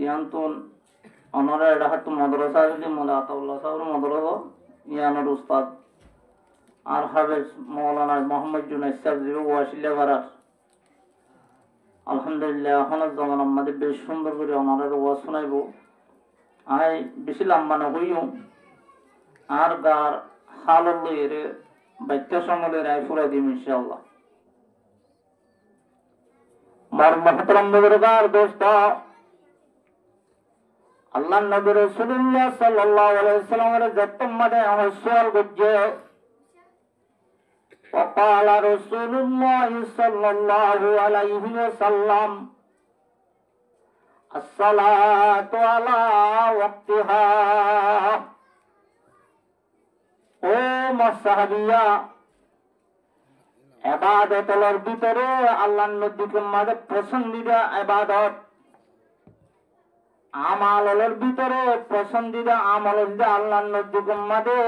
ইয়ান্তন অনরা এটা হাত মাদ্রাসা যদি মোলা আতাউল্লাহ সাহেব মাদ্রাসা ইয়ানোর উস্তাদ আর হাফেজ মৌলানা মোহাম্মদ জুনাইদ সাহেব যে ওয়াসিলা বারার আলহামদুলিল্লাহ এখন যেমন আমাদের বেশ সুন্দর করে ওনারা ওয়াজ শোনাইব আই বেশি লম্বা না হইও আর গার হাল লইরে বাচ্চা সমলে রায় ফুরাই দিম ইনশাআল্লাহ মার মহতরম নবরগার দোস্ত আল্লাহ নবী রাসূলুল্লাহ সাল্লাল্লাহু আলাইহি ওয়াসাল্লামের যতমাদে সুয়াল গুজে وقال رسول الله صلى الله عليه وسلم الصلاة على وقتها ও মুসাহাবিয়া ইবাদতের ভিতরে আল্লাহর নবীর মাঝে পছন্দিদা ইবাদত আমালের ভিতরে পছন্দিদা আমল হচ্ছে আল্লাহর নবীর মাঝে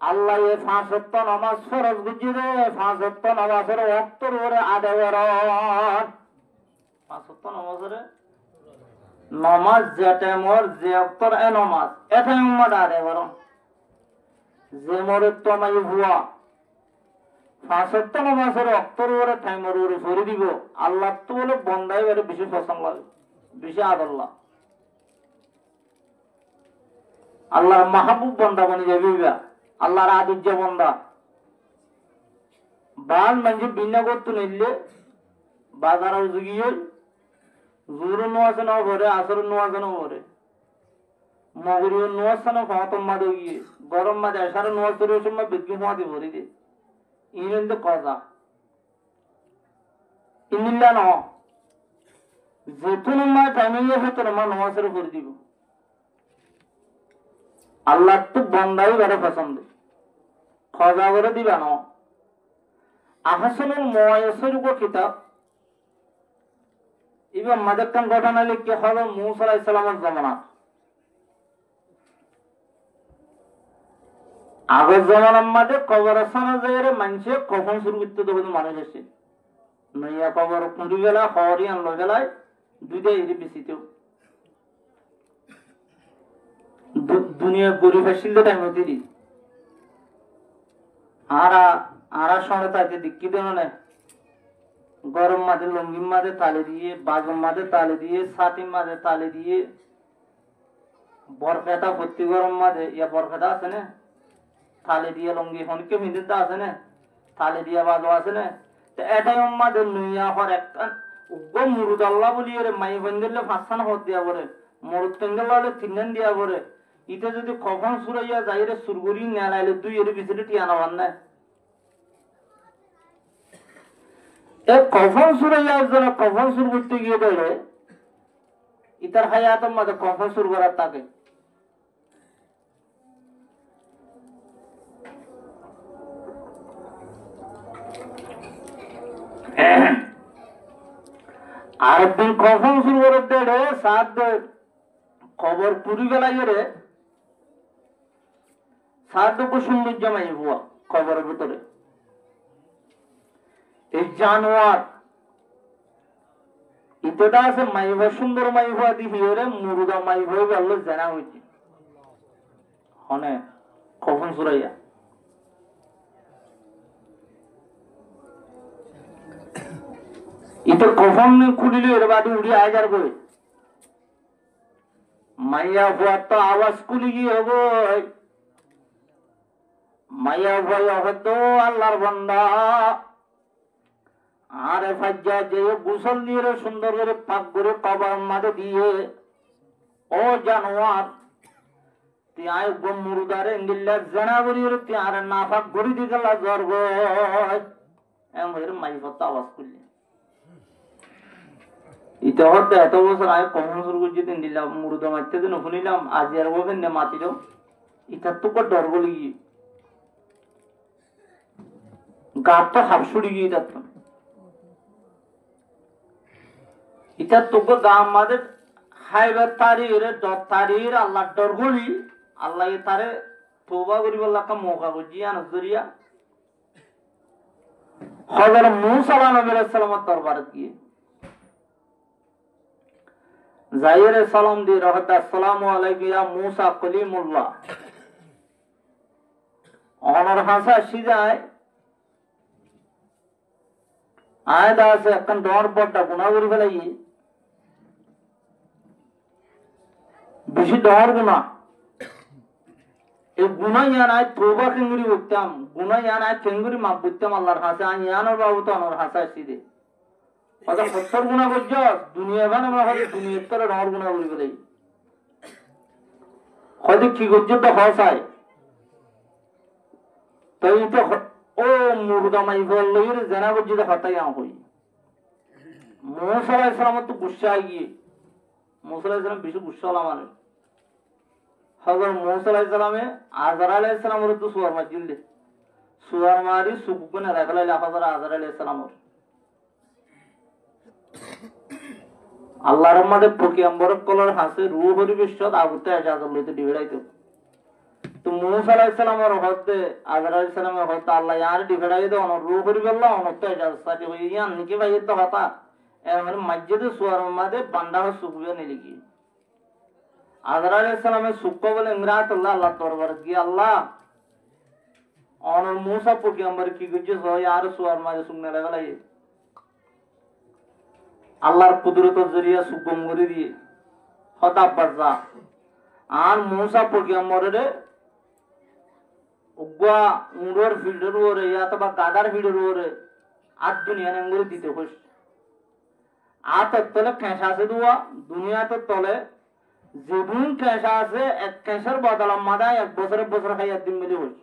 আল্লাহ এ 5 ওয়াক্ত নামাজ ফরজ বুঝিয়ে 5 ওয়াক্ত নামাজের ওয়াক্তর ওরে আদায় করেন 5 ওয়াক্ত নামাজের নামাজ যেটা মোর যে ওয়াক্তর এ নামাজ এটা উম্মাদ আদায় করেন যে মোর তোমাই হুয়া 5 ওয়াক্ত নামাজের ওয়াক্তর ওরে টাইমের ওরে ফরি দিব আল্লাহ তো বলে বন্দাই করে বেশি পছন্দ লাগে বেশি আদল্লাহ আল্লাহর মাহবুব বান্দা বনি যাবে আল্লাহর আদিজ্য বন্দা বাল মানে বিনা করতে নিলে বাজার গিয়ে জোর নোয়াছে না ভরে আসর নোয়াছে না ভরে মগরিও নোয়াছে না ফাতম মাদে গিয়ে গরম মাদে আসার নোয়াছে সময় বিক্রি হওয়াতে ভরে দে ইনন্দ কথা ইনিল্লা ন যেতুন মা টাইমিং এ হতো না নোয়াছে ভরে দিব আল্লাহ তো বন্দাই বড় পছন্দ খজা করে দিবা না আহসানুল মুয়াসসির কো কিতাব ইমাম মাদাক্কান ঘটনা লিখে হলো মুসা আলাইহিস সালামের জামানা আগের জামানার মধ্যে কবরস্থানে যাইরে মানুষে কখন শুরু করতে তখন মানুষ এসে নইয়া কবর কুঁড়ি গেলা হরি আনলো গেলায় দুইটা এর বেশিতেও দুনিয়া গরিব আসিল টাইম দিদি আরা সঙ্গে তাকে দীক্ষিত মানে গরম মাঝে লঙ্গির মাঝে তালে দিয়ে বাগম মাঝে তালে দিয়ে ছাতির মাঝে তালে দিয়ে বরফেটা ভর্তি গরম মাঝে ইয়া বরফেটা আছে না তালে দিয়ে লঙ্গি হনকে মিদিনটা আছে না তালে দিয়ে বাজো আছে না তো এটাই মাঝে লইয়া হর একটা উগ্র মুরুদ আল্লাহ বলি রে মাই বন্ধুলে 5 হত দিয়া পরে মরুদ পেঙ্গেল হলে 3 দিয়া পরে ইটা যদি কখন সুরাইয়া যাইরে সুরগুরি নেলাইলে 2 এর ভিতরে টিয়ানা বান্না এ কখন সুরাইয়া যেন কখন সুর করতে গিয়ে দেয় ইতার হায়াতের মধ্যে কখন সুর করার থাকে আর একদিন কখন শুরু করে দেড়ে সাত খবর পুরি গেলাই রে সাত সৌন্দর্য মাই হুয়া খবরের ভিতরে এই জানোয়ার ইতটা আছে মাইভা সুন্দর মাইভা দিহি রে মুরুদা মাইভা গেল জানা হইছে হনে কখন সুরাইয়া ইতো কখন খুলিলে এর বাদে উড়ি আজার করে মাইয়া ভুয়া তো আওয়াজ খুলি গিয়ে হবো মাইয়া ভুয়া হতো আল্লাহর বান্দা আরে ফাজ্জা যে গোসল দিয়ে সুন্দর করে পাক করে কবর মাঝে দিয়ে ও জানোয়ার তুই আয় মুরুদারে ইংলিল্লা জানা করি তুই আর নাফাক গড়ি দিয়ে গেলা জ্বর এমন মাইফত আওয়াজ করলি ইটা হতে এত বছর আয় কখন শুরু করছি দিন দিলাম মুরুদা মারতে দিন শুনিলাম আজ আর বলবেন না মাতিল ইটার তো ডর বলি গিয়ে গাছ তো হাফসুড়ি গিয়ে যাত ইটার তোকে গা আমাদের হাইবার তারির তারির আল্লাহ ডর বলি আল্লাহ তারে তোবা করিব লাকা মৌকা করছি আনজরিয়া হযরত মূসা আলাইহিস সালামের দরবারে গিয়ে যাইরে সালাম দি রহত আসসালামু আলাইকুম ইয়া মুসা কলিমুল্লাহ অনর হাসা সিজায় আয়দা আছে এখন ডর বড়টা গুণা করে ফেলাই বেশি ডর গুণা এই গুণা ইয়ান আয় তোবা কেঙ্গুরি উঠতাম গুণা ইয়ান আয় কেঙ্গুরি মাপ বুঝতাম আল্লাহর হাসা আই ইয়ানোর বাবু তো অনর হাসা সিদে অর্থাৎ সত্তর গুণা করছ দুনিয়া বান আমরা হয়তো দুনিয়ার তরে ডর গুণা করে ফেলাই হয়তো কি করছে তো হসায় তো এটা ও মুরগা মাই বললো জেনা করছি তো হতাই হই মুসা আলাইহিস সালাম তো গুসা গিয়ে মুসা আলাইহিস সালাম বেশি গুসা হলা মানুষ হযরত মুসা আলাইহিস সালামে আজরা আলাইহিস সালামের তো সুয়ার মাজিল দে সুয়ার মারি সুকুনে রাখলাইলা হযরত আজরা আলাইহিস সালামের আল্লাহর রহমতে পয়গম্বর কলর হাসে রূহ পরিবেশত আগুতে ইজাজত লইতে দিবেড়াইতো তো মুসা আলাইহিস সালামের হতে আজরা আলাইহিস সালামের হতে আল্লাহ ইয়ার দিবেড়াই দে অন রূহ পরিবেল্লা অনতে ইজাজত সাথে হই ইয়ান নিকে ভাই তো হতা এমন মসজিদে সুয়ার মাদে বান্দা সুকুবে নিলিকি আজরা আলাইহিস সালামের সুক্ক বলে ইমরাতুল্লাহ আল্লাহ দরবার কি আল্লাহ অন মুসা পয়গম্বর কি গজে হয় আর সুয়ার মাদে সুন্নে লাগালাই আল্লাহর কুদরতের জরিয়া সুকম করে দিয়ে হতা বাজা আর মুসা পয়গম্বরের উগা উড়র ফিল্ডের ওরে অথবা গাদার ফিল্ডের ওরে আর দুনিয়া নেঙ্গুরি দিতে হইস আত তলে কেঁসা আছে দুয়া দুনিয়া তো তলে যেদিন কেঁসা আছে এক কেঁসার বদলাম মাদায় এক বছর হাইয়াত দিন মিলি হইস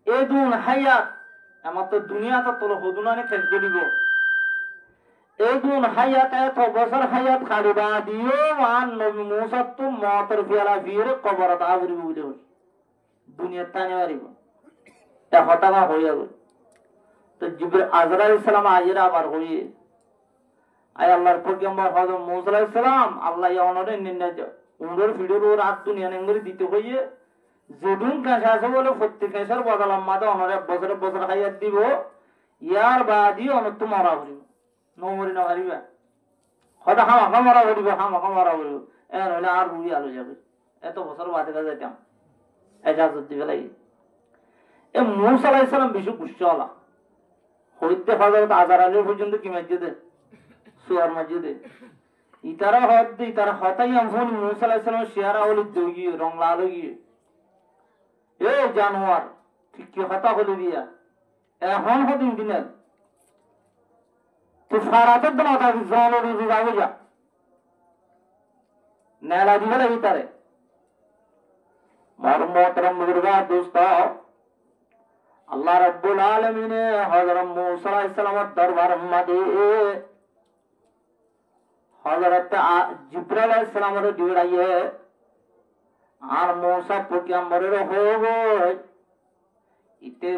এই দুন হাইয়াত আমার তো দুনিয়া তো তলে হদুনানে খেস গেলিব এই দুন হাইয়াত এত বছর হাইয়াত খাড়িবা দিও আর নবী মুসা তো মতর ফিয়ালা ফিরে কবরত আবরি বুঝে হইস দুনিয়ার টানে মারিব তা হতাশা হয়ে যাবে তো জিবরিল আজরা আলাইহিস সালাম আজরা আবার হইয়ে আয় আল্লাহর পয়গম্বর হযরত মুসা আলাইহিস সালাম আল্লাহ ইয়ানরে নিন্না উমরের ভিডিওর ওর আট দুনিয়া নেঙ্গরি দিতে হইয়ে যেদিন কাঁসা আছে বলে প্রত্যেক কাঁসার বদলাম মাদা অনরে বছর হাইয়াত দিব ইয়ার বাদি অনত মরা হইব নমরি না হারিবা হয়তো হামাকা মরা হইব এর হইলে আর রুই আলো যাবে এত বছর বাদে যাইতাম এজাজত দিবে লাগি এ মুসা আলাইহিস সালাম বেশি গুসা হলা হইতে হযরত আজরা আলী পর্যন্ত কি মসজিদে সুয়ার মসজিদে ইতারা হদ ইতারা হতাই আমফোন মুসা আলাইহিস সালাম শিয়ারা হলি দগি রংলা লগি এ জানোয়ার ঠিক কি হতা হলি দিয়া এখন হদিন দিনের তো ফারাতের দনা থাকি জনের রুজি যাবে যা নেলা দিবে লাগি তারে মোহতরম বুজুর্গ দোস্ত আল্লাহ রাব্বুল আলামিন হযরত মুসা আলাইহিস সালামের দরবার মাদে হযরত জিবরাইল আলাইহিস সালামের দিড়াইয়ে আর মুসা পয়গম্বরের হবে ইতে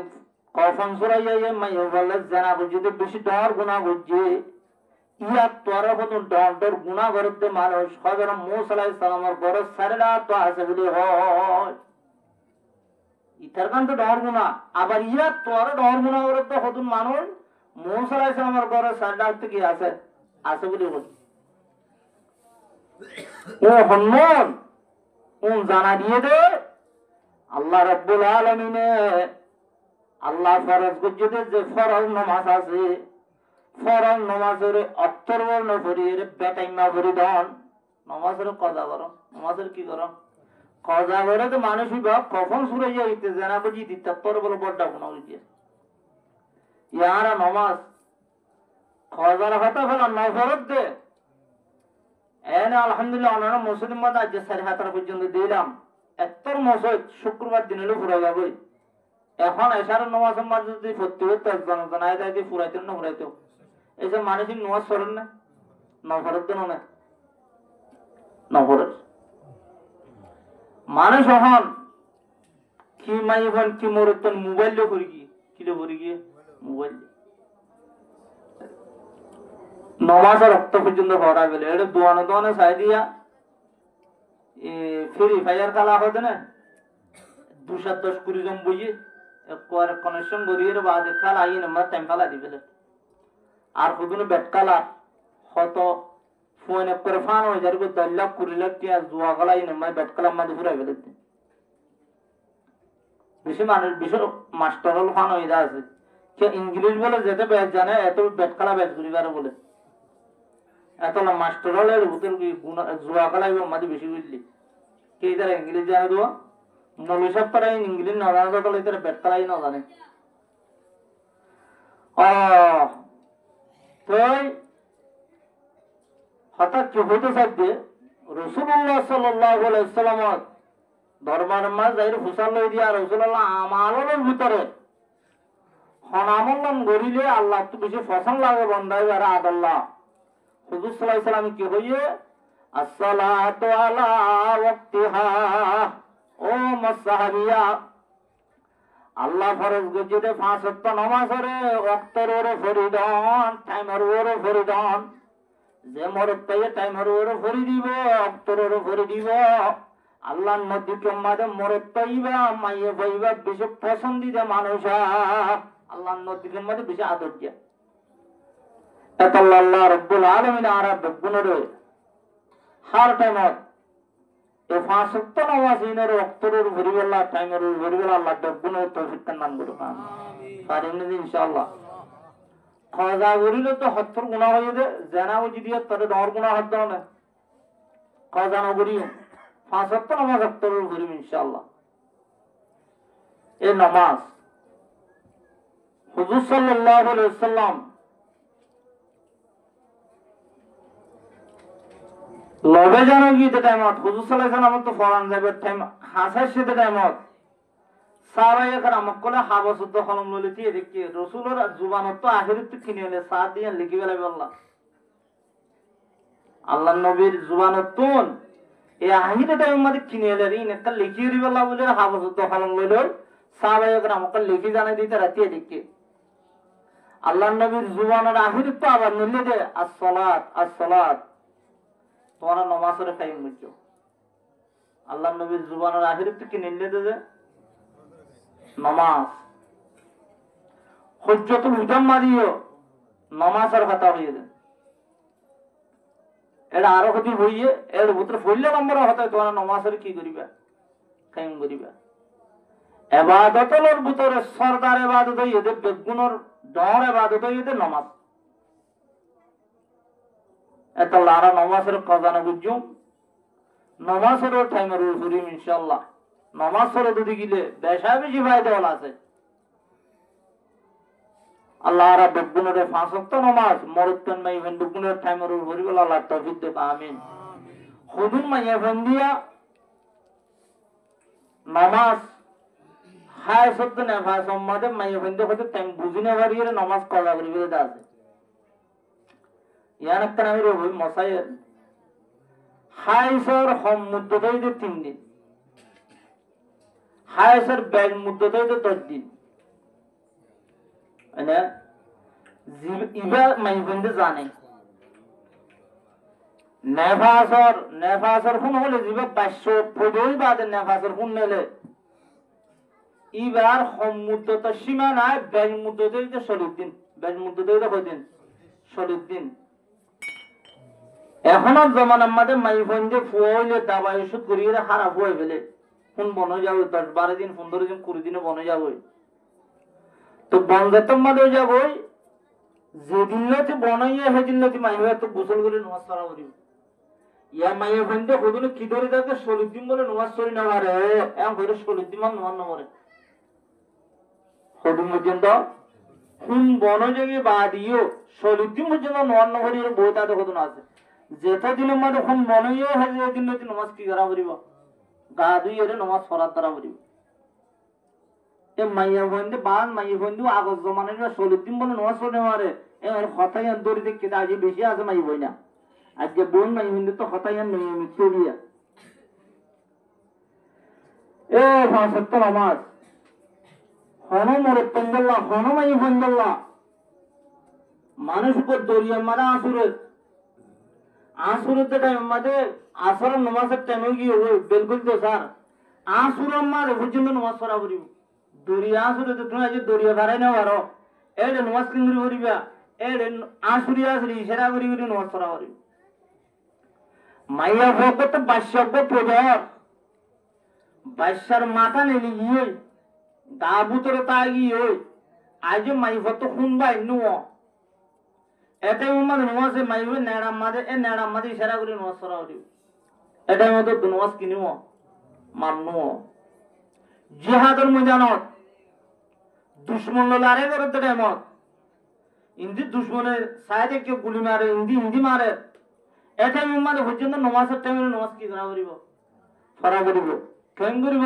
কফন সুরাইয়ে মাইও বলে জানা বুঝিতে বেশি ডর গুনাহ বুঝি ইয়া তোরা কত ডর গুনাহ করতে মানুষ হযরত মুসা আলাইহিস সালামের বড় সারেলা তো আছে বলি হয় ইতার কান তো ডর গুনাহ আবার ইয়া তোরা ডর গুনাহ করতে হতুন মানুষ মুসা আলাইহিস সালামের বড় সারেলা থেকে আছে বলি হয় ও হন্নন জানা দিয়ে দে আল্লাহ রাব্বুল আলামিনে আল্লাহ ফরজ করছে যে ফরজ নামাজ আছে ফরজ নামাজের অত্তরবর্ণ ফরিয়ে বেটাইমা ফরি দন নামাজের কজা করো নামাজের কি করো কজা করে তো মানুষই ভাব কখন সুরে যাইতে জানা বুঝি দিতে তোর বলে বড়টা কোনো হইছে ইয়ারা নামাজ কজার হতা ফেলা নফরত দে এনে আলহামদুলিল্লাহ অনারা মুসলিম মাদ আজ 7:30 পর্যন্ত দিলাম এত্তর মসজিদ শুক্রবার দিন হলো ফুরা যাবে এখন এশার নামাজের মাঝে যদি ভর্তি হতে জানাই দেয় যে ফুরাইতেন না ফুরাইতো এইসব মানুষের নামাজ সরেন না নফরত দেন না নফরত মানুষ এখন কি মাই এখন কি মরতন মোবাইল করি কি কিলো করি গিয়ে মোবাইল নমাজের রক্ত পর্যন্ত ভরা গেলে এটা দোয়ানে চাই দিয়া ফ্রি ফায়ার খেলা হতে না 210 জন বইয়ে কানেকশন করিয়ে বাদে খেলা আইয়ে নাম্বার টাইম খেলা দিবে আর কদিন ব্যাট খেলা হত ফোন করে ফান হয়ে যাবে 10 লাখ 20 লাখ টিয়া জুয়া গলাই না বেট কালাম মাঝে ঘুরে ফেলে বেশি মানুষ বেশি মাস্টার হল ফান হয়ে আছে কে ইংলিশ বলে যেতে ব্যাচ জানে এত বেট খেলা ব্যাচ ঘুরিবার বলে এত না মাস্টার হলে ভূতের জুয়া খেলা মাঝে বেশি বুঝলি কে ইতারা ইংলিশ জানে দেওয়া মৌলী সব তারা ইংলিশ না জানে তো ইতারা বেট খেলাই না জানে হঠাৎ কি হইতে থাকবে রাসূলুল্লাহ সাল্লাল্লাহু আলাইহি ওয়াসাল্লাম দরবার মাঝ যাই হুসাল লই দিয়া রাসূলুল্লাহ আমালের ভিতরে হনামলন গরিলে আল্লাহ তো বেশি পছন্দ লাগে বন্দাই আর আদাল্লাহ হুজুর সাল্লাল্লাহু আলাইহি ওয়াসাল্লাম কি হইয়ে আসসালাতু আলা ওয়াক্তিহা ও মাসাহাবিয়া আল্লাহ ফরজ গজিতে 5 ওয়াক্ত নামাজরে ওয়াক্তের ওরে ফরিদান টাইমের ওরে ফরিদান যে মরদ পাইয়ে টাইমের ওরে ফরি দিব ওয়াক্তের ওরে ফরি দিব আল্লাহর নবী কেমনে মরদ পাইবা মাইয়ে পাইবা বেশি পছন্দিদা মানুষ আল্লাহর নবী কেমনে বেশি আদর দিয়া এত আল্লাহ রাব্বুল আলামিন আরা বেগুনরে হার টাইমত এই 5 ওয়াক্ত নামাজিনের ওয়াক্তের ওরে ফরিবেলা টাইমের ওরে ফরিবেলা আল্লাহ বেগুনের তৌফিক দান করুন আমিন পারেন ইনশাআল্লাহ খাজা করিলে তো 70 গুনাহ হয়ে যায় জানা বুঝি দিয়ে তবে 10 গুনাহ হতো না খাজা না করিও 5 ওয়াক্ত নামাজ ওয়াক্তের করিম ইনশাআল্লাহ এই নামাজ হুজুর সাল্লাল্লাহু আলাইহি ওয়াসাল্লাম লবে জানো কি তে টাইমত হুজুর সাল্লাল্লাহু আলাইহি ওয়াসাল্লাম তো ফরান যাবে টাইম হাসার সাথে টাইমত সাহাবায়ে کرام কলে হাবসুদ কলম ললিতি দেখি রাসূলের জুবানত তো আখিরাত কিনেলে সাদ দিয়ে লিখি গেলে আল্লাহ আল্লাহর নবীর জুবানত এই আখিরাত টাইম মধ্যে কিনেলে রিন একটা লিখি রি আল্লাহ বলে হাবসুদ কলম লইলো সাহাবায়ে کرام কলে লিখি জানাই দিতে রাতে দেখি আল্লাহর নবীর জুবানের আখিরাত তো আবার নিলে দে আসসালাত আসসালাত তোরা নামাজের টাইম বুঝছো আল্লাহর নবীর জুবানের আখিরাত কি নিলে দে নামাজ হুজ্জতুল মুজাম্মা দিও নামাজের কথা হইয়ে দেন এটা আরো ক্ষতি হইয়ে এর ভিতরে ফইলে নম্বর হতে তোমরা নামাজের কি করিবা কায়েম করিবা ইবাদতের ভিতরে সরদার ইবাদত হইয়ে দে বেগুনের ডর ইবাদত হইয়ে দে নামাজ এত লারা নামাজের কাজা না বুঝছো নামাজের টাইমের উপরে ইনশাআল্লাহ নামাজ পড়ে যদি গিলে বেশা বেশি ফায়দা হল আছে আল্লাহ রা বেগুনের 5 ওয়াক্ত নামাজ মরতন মাই ভেন বেগুনের টাইমের উপরে বলা আল্লাহ তৌফিক দে আমিন খুদুন মাইয়া ফন্দিয়া নামাজ হায় সত্য না ভাই সম্মাদে মাইয়া ফন্দে হতে টাইম বুঝিনে বাড়িয়ে নামাজ করা করিবে দা আছে ইয়ান একটা আমি রে ওই মসায়ের হাইসর হম মুদ্দতই দে 3 দিন হাইসর ব্যাগ মুদ্দতই দে 10 দিন মানে ইবা মাইফন্দে জানে নেফাসর কোন হলে জিবা 500 পদই বাদে নেফাসর কোন নেলে ইবার হম মুদ্দত সীমা নাই ব্যাগ মুদ্দতই দে 40 দিন ব্যাগ মুদ্দতই দে কয়দিন 40 দিন এখনো জমানার মধ্যে মাইফন্দে ফুয়াইলে দাবাই ওষুধ করিয়ে খারাপ হয়ে ফেলে কোন বন যাবে 10-12 দিন 15 দিন 20 দিনে বনে যাবে তো বনজাতম মধ্যে যাবে যেদিন নাতে বনাইয়ে সেদিন নাতে মাইফে তো গোসল করে নামাজ পড়া করিব ইয়া মাইফন্দে কদলে কি ধরে থাকে 40 দিন বলে নামাজ পড়ি না পারে এম করে 40 দিন নামাজ না পড়ে কদিন পর্যন্ত কোন বন যাবে বাদিও 40 দিন পর্যন্ত নামাজ না পড়ি বহুত আদে কত না আছে যেটা দিনের মধ্যে কোন মনেও হয় দিন নাতে নামাজ কি করা করিব গা ধুইয়ে নামাজ পড়ার দ্বারা করিব এ মাইয়া বন্ধে বান মাইয়া বন্ধু আগত জমানে 40 দিন বলে নামাজ পড়ে মারে এর কথাই দড়ি দেখে আজ বেশি আছে মাই বই না আজকে বোন মাই বন্ধু তো কথাই নিয়মিত করিয়া এ 5 ওয়াক্ত নামাজ হন মরে পঙ্গল্লাহ হন মাই বন্ধল্লাহ মানুষ উপর দরিয়া মারা আসুরের টাইম মধ্যে আসর নামাজের টাইমে গিয়ে বিলকুল তো স্যার আসুর মারে পর্যন্ত নামাজ পড়া করিব দরিয়া আসুরে তো তুমি আজ দরিয়া ধারাই না পারো এডে নামাজ কিংরি করিবা এডে আসুরি ইশারা করি নামাজ পড়া করিব মাইয়া ভগত বাস্যজ্ঞ প্রজর বাস্যার মাথা নেলি গিয়ে গা বুতরে তা গিয়ে আজ মাই ভত শুনবাই নুয় এটাই উম্মাদ নুয়াছে মাইবে নেড়াম মাঝে এ নেড়াম মাঝে ইশারা করে নুয়াজ সরা উঠিব এটাই মতো নুয়াজ কিনিব মানু জিহাদের ময়দানত দুশ্মন লড়াই করতে টাইমত ইন্দি দুশ্মনের সাইডে কেউ গুলি মারে ইন্দি মারে এটা মানে পর্যন্ত নমাজের টাইমে নমাজ কি করা করিব সরা করিব কেন করিব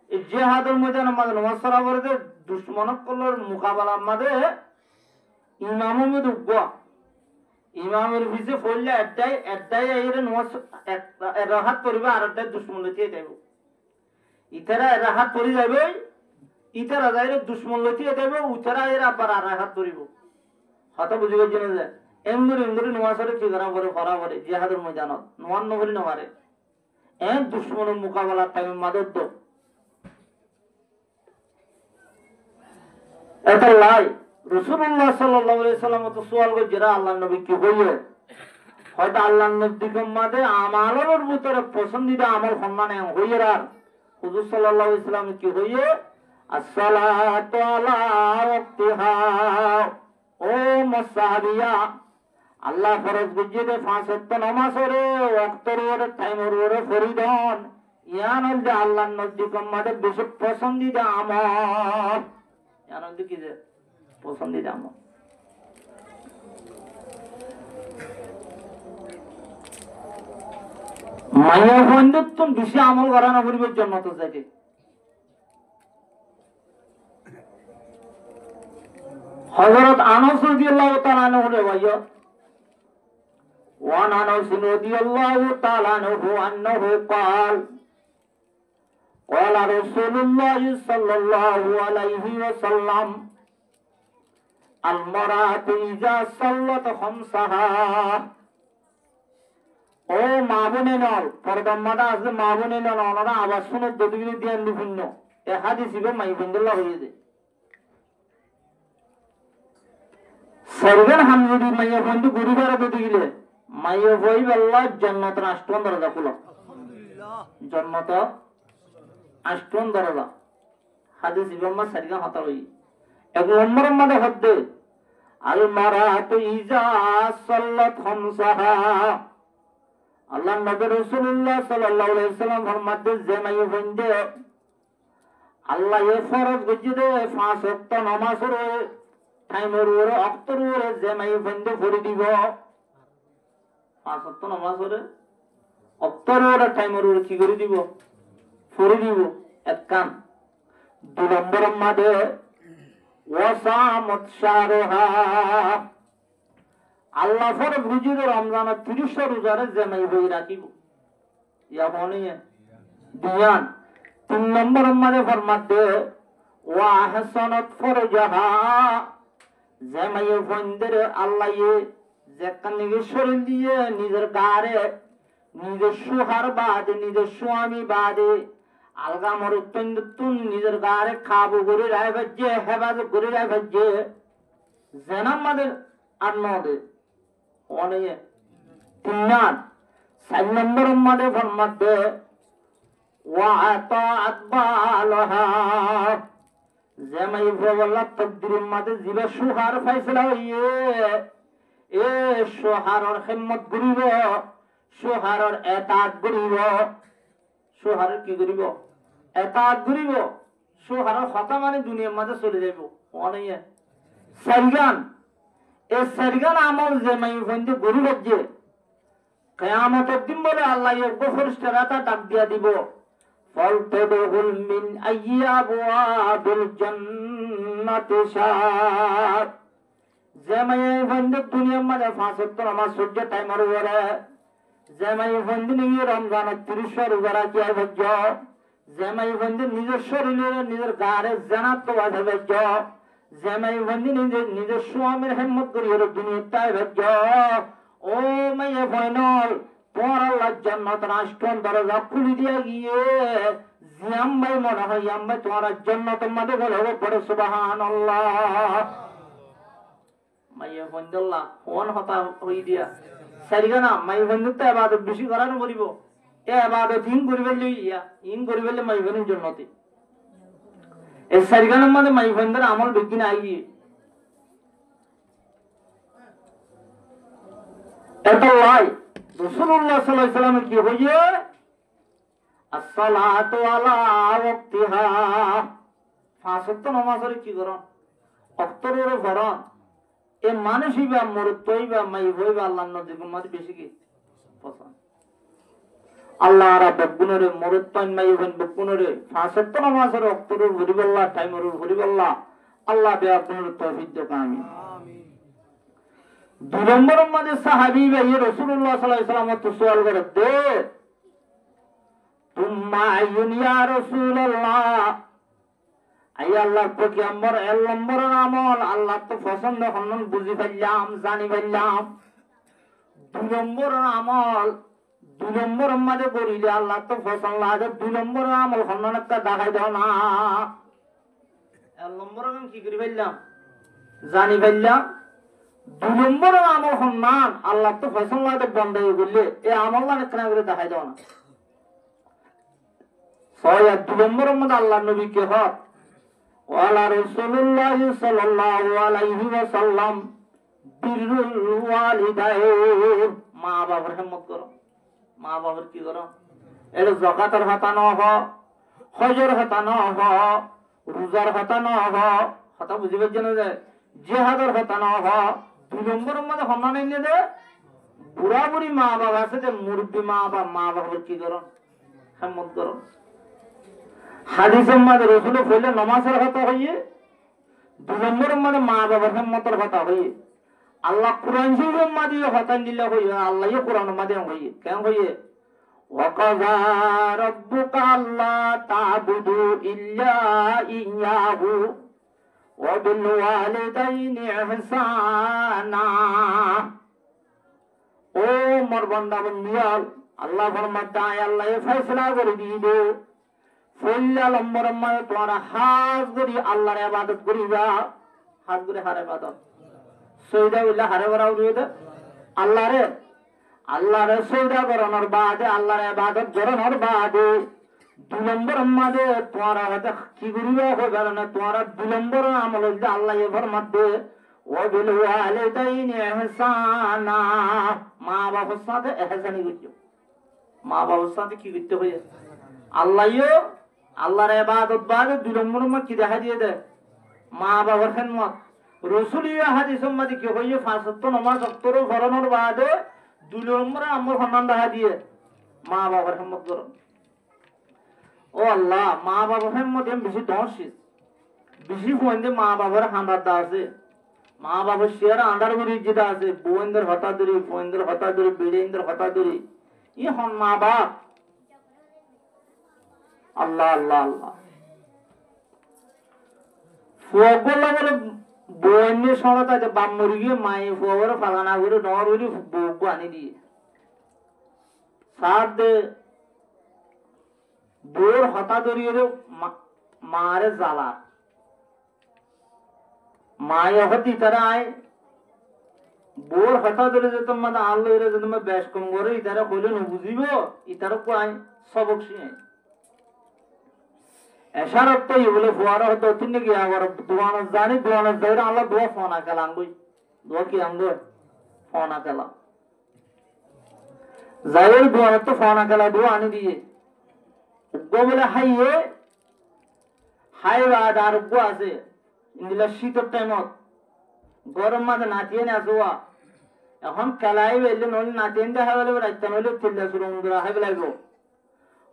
এই জিহাদের ময়দানে মাঝে নমাজ সরা করে দুশ্মনক কলর মোকাবেলার মাঝে ইমামের মধ্যে উঠব ইমামের পিছে পড়লে একটাই এর নমাজ রাহাত করিবে আর একটাই দুশ্মন লইতে যাইব ইতারা রাহাত করে যাবে ইতারা যাইলে দুশ্মন লইতে যাইব উতারা এর আবার আর রাহাত করিব হয়তো বুঝে গেছে না যে এমগুরি নমাজের কি করা করে জিহাদের ময়দানত নোয়ান নগরী নমারে দুশ্মনের মোকাবেলার টাইমে মাদত দো এটা লাই রাসূলুল্লাহ সাল্লাল্লাহু আলাইহি সাল্লাম তো সুয়াল করে যারা আল্লাহর নবী কি হইয়ে হয়তো আল্লাহর নবীর মাঝে আমালের ভিতরে পছন্দিদা আমল সম্মানে হইয়ে আর হুজুর সাল্লাল্লাহু আলাইহি সাল্লাম কি হইয়ে আসসালাতু আলা ওয়াক্তিহা ও মুসাহাবিয়া আল্লাহ ফরজ বুঝিয়ে দে 5 ওয়াক্ত নামাজ ওরে ওয়াক্তের ওরে টাইমের ওরে ফরিদন ইয়ান যে আল্লাহর নবীর মাঝে বেশি পছন্দিদা আমল ইয়ান কি যে পছন্দিদা আমল মাইয়া বন্ধুত্ব তুমি বেশি আমল করা না পরিবের জন্য তো যাইতে হযরত আনাস রাদিয়াল্লাহু তাআলা আনহু রিওয়ায়াত ওয়ান আনাস রাদিয়াল্লাহু তাআলা আনহু আন্নাহু قال قال رسول الله صلى الله عليه وسلم المرأة إذا صلت خمسها ও মা বোনে নল পরদম্মাটা আছে মা বোনে নল ওনারা আবার শুনে দদিগিরি দিয়ে বিভিন্ন এ হাদিস ইবে মাই বন্ধুল্লাহ হয়ে যায় সরগান হামজুদি মাইয়া বন্ধু গুরুবার দদিগিলে মাইয়া বই আল্লাহ জান্নাত রাষ্ট্রন দরজা খুলো জান্নাত আষ্টন দরজা হাদিস ইবে মা সরগান হতা হই এক নম্বর মধ্যে হদ্দে আল মারাতু ইজা সাল্লাত খামসাহা আল্লাহ নবী রাসূলুল্লাহ সাল্লাল্লাহু আলাইহি ওয়াসাল্লাম ফরমাতে যে মাইয়া বন্ধে আল্লাহ এ ফরজ বুঝিয়ে দে 5 ওয়াক্ত নামাজের টাইমের ওরে অক্তর ওরে যে মাইয়া বন্ধে পড়ে দিব 5 ওয়াক্ত নামাজের অক্তর ওরে টাইমের ওরে কি করে দিব পড়ে দিব এক কাম দুই নম্বর মাঝে ওয়াসামত শারহা আল্লাহ ফর বুঝিয়ে দে রমজানের 30 রোজারে যে মাই বই রাখিব ইয়া মনে দিয়ান 3 নম্বর মাঝে ফরমাতে ওয়া আহসানাত ফরজাহা যে মাই বন্ধের আল্লাহ যে কানে শরীর দিয়ে নিজের গারে নিজের সুহার বাদে নিজের স্বামী বাদে আলগা মরুত্তন নিজের গারে খাবো করে রায় ভাজ্যে হেবাজ করে রায় ভাজ্যে জেনাম মাদের আর নদে অনেক 4 নম্বর মাদে ফরমাতে ওয়া আতাআত বালাহা জামাই বলা তকদিরের মাঝে জিবা সুহার ফয়সালা হইয়ে এ সুহারর হিম্মত করিব সুহারর এতাত করিব সুহার কি করিব এতাত করিব সুহারর কথা মানে দুনিয়ার মাঝে চলে যাইব অনেক সারগান এ সারগান আমল জামাই বন্ধু গরু হচ্ছে কিয়ামতের দিন বলে আল্লাহ এক ফেরেশতারা ডাক দিয়া দিব فَلْتَدْخُلْ مِنْ أَيِّ أَبْوَابِ الْجَنَّةِ شَاءَ জামাই বন্ধু দুনিয়ার মাঝে 5 ওয়াক্ত নামাজ সহ্য টাইমের ওরে জামাই বন্ধু নিয়ে রমজান 30 রোজা রাখি হজ্জ জামাই বন্ধু নিজের শরীরে নিজের গারে জানাত তো হজ্জ জামাই বন্ধু নিজের স্বামীর হিম্মত করি হলো দুনিয়ায় হজ্জ ও মাইয়া ফাইনাল তোমার আল্লাহ জান্নাত রাষ্ট্রন দরজা খুলে দিয়ে গিয়ে জিয়াম্বাই মনে হয় ইয়াম্বাই তোমার জান্নাত মাঝে বলে হবে পড়ে সুবহানাল্লাহ মাইয়া ফাইনাল্লাহ কোন হতা হই দিয়া সারিগানা মাই বন্ধু তো এবাদত বেশি করানো করিব এ এবাদত ইন করিবে ইন করিবে মাই বন্ধুর জন্যতে এই সারিগানার মধ্যে মাই বন্ধুর আমল বিজ্ঞান আই এত লাই রাসূলুল্লাহ সাল্লাল্লাহু আলাইহি ওয়াসাল্লাম কি হইয়ে আসসালাতু আলা ওয়াক্তিহা পাঁচ ওয়াক্ত নামাজের কি করন অক্তরের ভরণ এ মানুষই বা মরতই বা মাই হই বা আল্লাহর নবী গুম্মাদ বেশি কি পছন্দ আল্লাহ রাব্বুল গুণরে মরতই মাই হন বকুনরে পাঁচ ওয়াক্ত নামাজের অক্তরের হরিবল্লাহ টাইমের হরিবল্লাহ আল্লাহ বে আপনার তৌফিক দাও আমিন দুই নম্বর মধ্যে সাহাবী ভাই রাসূলুল্লাহ সাল্লাল্লাহু আলাইহি ওয়াসাল্লাম তো সওয়াল করে দে তুম্মা আইয়ুন ইয়া রাসূলুল্লাহ আই আল্লাহর পয়গম্বর এর নম্বর আমল আল্লাহ তো পছন্দ হনন বুঝি ফেললাম জানি ফেললাম দুই নম্বর আমল দুই নম্বর মধ্যে করিলে আল্লাহ তো পছন্দ লাগে দুই নম্বর আমল হনন একটা দেখাই দাও না এর নম্বর আমি কি করি ফেললাম জানি ফেললাম দুই নম্বর আমল হন্নান আল্লাহ তো পছন্দ লাগে বন্ধ হয়ে গেলে এই আমল মানে কেন করে দেখাই দাও না ছয় আর দুই নম্বর মধ্যে আল্লাহ নবী কে হক ওয়ালা রাসূলুল্লাহ সাল্লাল্লাহু আলাইহি ওয়াসাল্লাম বিরুল ওয়ালিদাইন মা বাবার হিম্মত করো মা বাবার কি করো এর যাকাতের হাতা না হ হজের হাতা না হ রোজার হাতা না হ হাতা বুঝিবে যেন যায় জিহাদের হাতা না হ দুই নম্বর মধ্যে সম্মান এনে দে বুড়া বুড়ি মা বাবা আছে যে মুরব্বী মা বাবার কি করো হিম্মত করো হাদিসের মধ্যে রাসূল কইলে নামাজের কথা হইয়ে দুই নম্বর মধ্যে মা বাবার হিম্মতের কথা হইয়ে আল্লাহ কুরআন শরীফের মধ্যে হতান দিলে হইয়ে আল্লাহই কুরআনের মধ্যে হইয়ে কেন হইয়ে ওয়াকাযা রাব্বুকা আল্লা তা'বুদু ইল্লা ইয়্যাহু ওয়া বিল ওয়ালিদাইনি ইহসানা ও মোর বান্দা বন্দিয়াল আল্লাহ ফরমায় আল্লাহ ফয়সালা করে দিবে ফল্লা নম্বর মানে তোমরা হাত করি আল্লাহর ইবাদত করি যা হাত করে হার ইবাদত সৈদা উল্লাহ হারে বরাও দিয়ে আল্লাহরে সৈদা করানোর বাদে আল্লাহর ইবাদত করানোর বাদে দুই নম্বর মাঝে তোমরা হয়তো কি করিবে হবে না তোমরা দুই নম্বর আমল যে আল্লাহ এর মধ্যে ওয়া বিল ওয়ালিদাইনি ইহসানা মা বাবার সাথে ইহসানি করছো মা বাবার সাথে কি করতে হবে আল্লাহও আল্লাহর ইবাদত বাদে দুই নম্বর মা কি দেখা দিয়ে দেয় মা বাবার খিদমত রাসূলীয় হাদিসের মধ্যে কি হইছে পাঁচ ওয়াক্ত নামাজ অক্তর ফরনের বাদে দুই নম্বর আমল সম্মান দেখা দিয়ে মা বাবার খিদমত করো ও আল্লাহ মা বাবার খিদমত বেশি দর্শি বেশি ফোন মা বাবার হামরাদা আছে মা বাবার শেয়ার আন্ডার করে যেটা আছে বোনদের হতা ধরি ফোনদের হতা ধরি বেড়েন্দ্র হতা ধরি ই হন মা বাপ আল্লাহ আল্লাহ আল্লাহ ফুয়াগুলা বলে বন্যের সঙ্গে তাতে বাম মরি গিয়ে মায়ে ফুয়াবরে ফালানা করে নর হইলে বউকে আনি দিয়ে সার দে বউর হতা ধরিয়ে মারে জ্বালা মায়ে হতি তারা আয় বউর হতা ধরে যেত মানে আল্লাহ এরা যদি বেশ কম করে ইতারা কইলে বুঝিব ইতারা কয় সবক শিয়ে এশারত তো বলে ফুয়ারা হতো তিন কি আবার দুয়ানা জানি দুয়ানা যাইরা আল্লাহ দোয়া ফোনা কালাম বই দোয়া কি আমগো ফোনা কালা যাইর দুয়ানা তো ফোনা কালা দোয়া আনি দিয়ে গো বলে হাইয়ে হাইরা আর গো আছে ইন্দিলা শীতের টাইমত গরম মাঝে নাচিয়ে না আসুয়া এখন কালাই বেলে নলি নাচিয়ে দেখা গেলে রাইতে নইলে তিল্লা শুরু মুদ্রা হাইবে লাগবো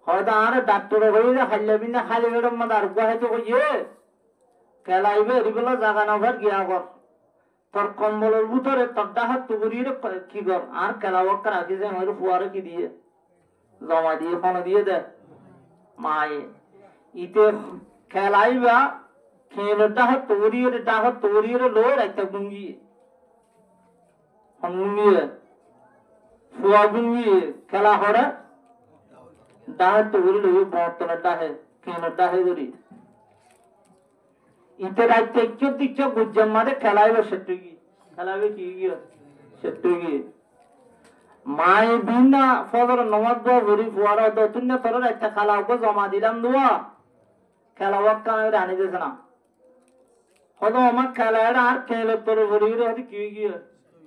হয়তো আর ডাক্তার হয়ে খাইলে বিনা খালি বেড়ম মধ্যে আর গুয়াহাইতে কইয়ে কেলাইবে এরিগুলো জাগা না ভার গিয়া কর তোর কম্বলের ভিতরে তোর ডাহাত টুকুরিয়ে কি কর আর কেলাবক রাখি যে আমার ফুয়ারে কি দিয়ে জমা দিয়ে ফোন দিয়ে দে মায়ে ইতে খেলাইবা খেলে ডাহাত টুকুরিয়ে লোয় রাখতে গুঙ্গিয়ে গুঙ্গিয়ে ফুয়া গুঙ্গিয়ে খেলা হরে ডাহে তৈরি লই বর্তনে ডাহে কেন ডাহে ধরি ইতে রাইতে একটু দিচ্ছে গুজ্জাম মারে খেলাইবে সেটুকি খেলাইবে কি গিয়ে সেটুকি মাই বিনা ফজর নমাজ ভরি ফুয়ার দতুন্য তোর একটা খেলাও জমা দিলাম দুয়া খেলা ওয়াক্কা রানি দিয়েছে না হয়তো আমার খেলাটা আর খেলে তোর ভরি গিয়ে হয়তো কি গিয়ে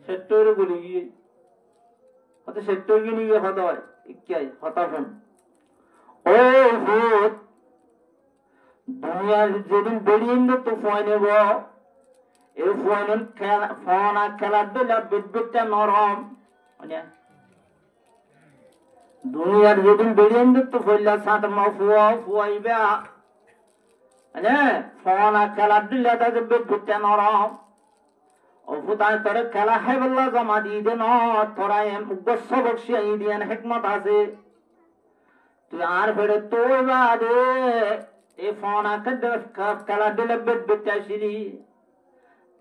সেক্টর গুলি গিয়ে হয়তো সেক্টর গিয়ে গিয়ে হতে হয় ইকাই হতাশন ও ভূত দুনিয়ার যেদিন বেরিয়ে তো ফয় নেব এই ফয়ন খেলা ফোন আর খেলার দিলে বিদ্যুৎটা নরম দুনিয়ার যেদিন বেরিয়ে তো ফইলা সাঁত মা ফুয়া ফুয়াইবা ফোন আর খেলার দিলে তাদের বিদ্যুৎটা নরম অফুতায় তোরে খেলা হয় বললা জমা দিয়ে দে ন তোরা উগ্রস্ব বক্সি দিয়ান হেকমত আছে তুই আর ফেরে তোর বাদে এই ফোন আর খেলা দিলে বিদ্যুৎ আসিলি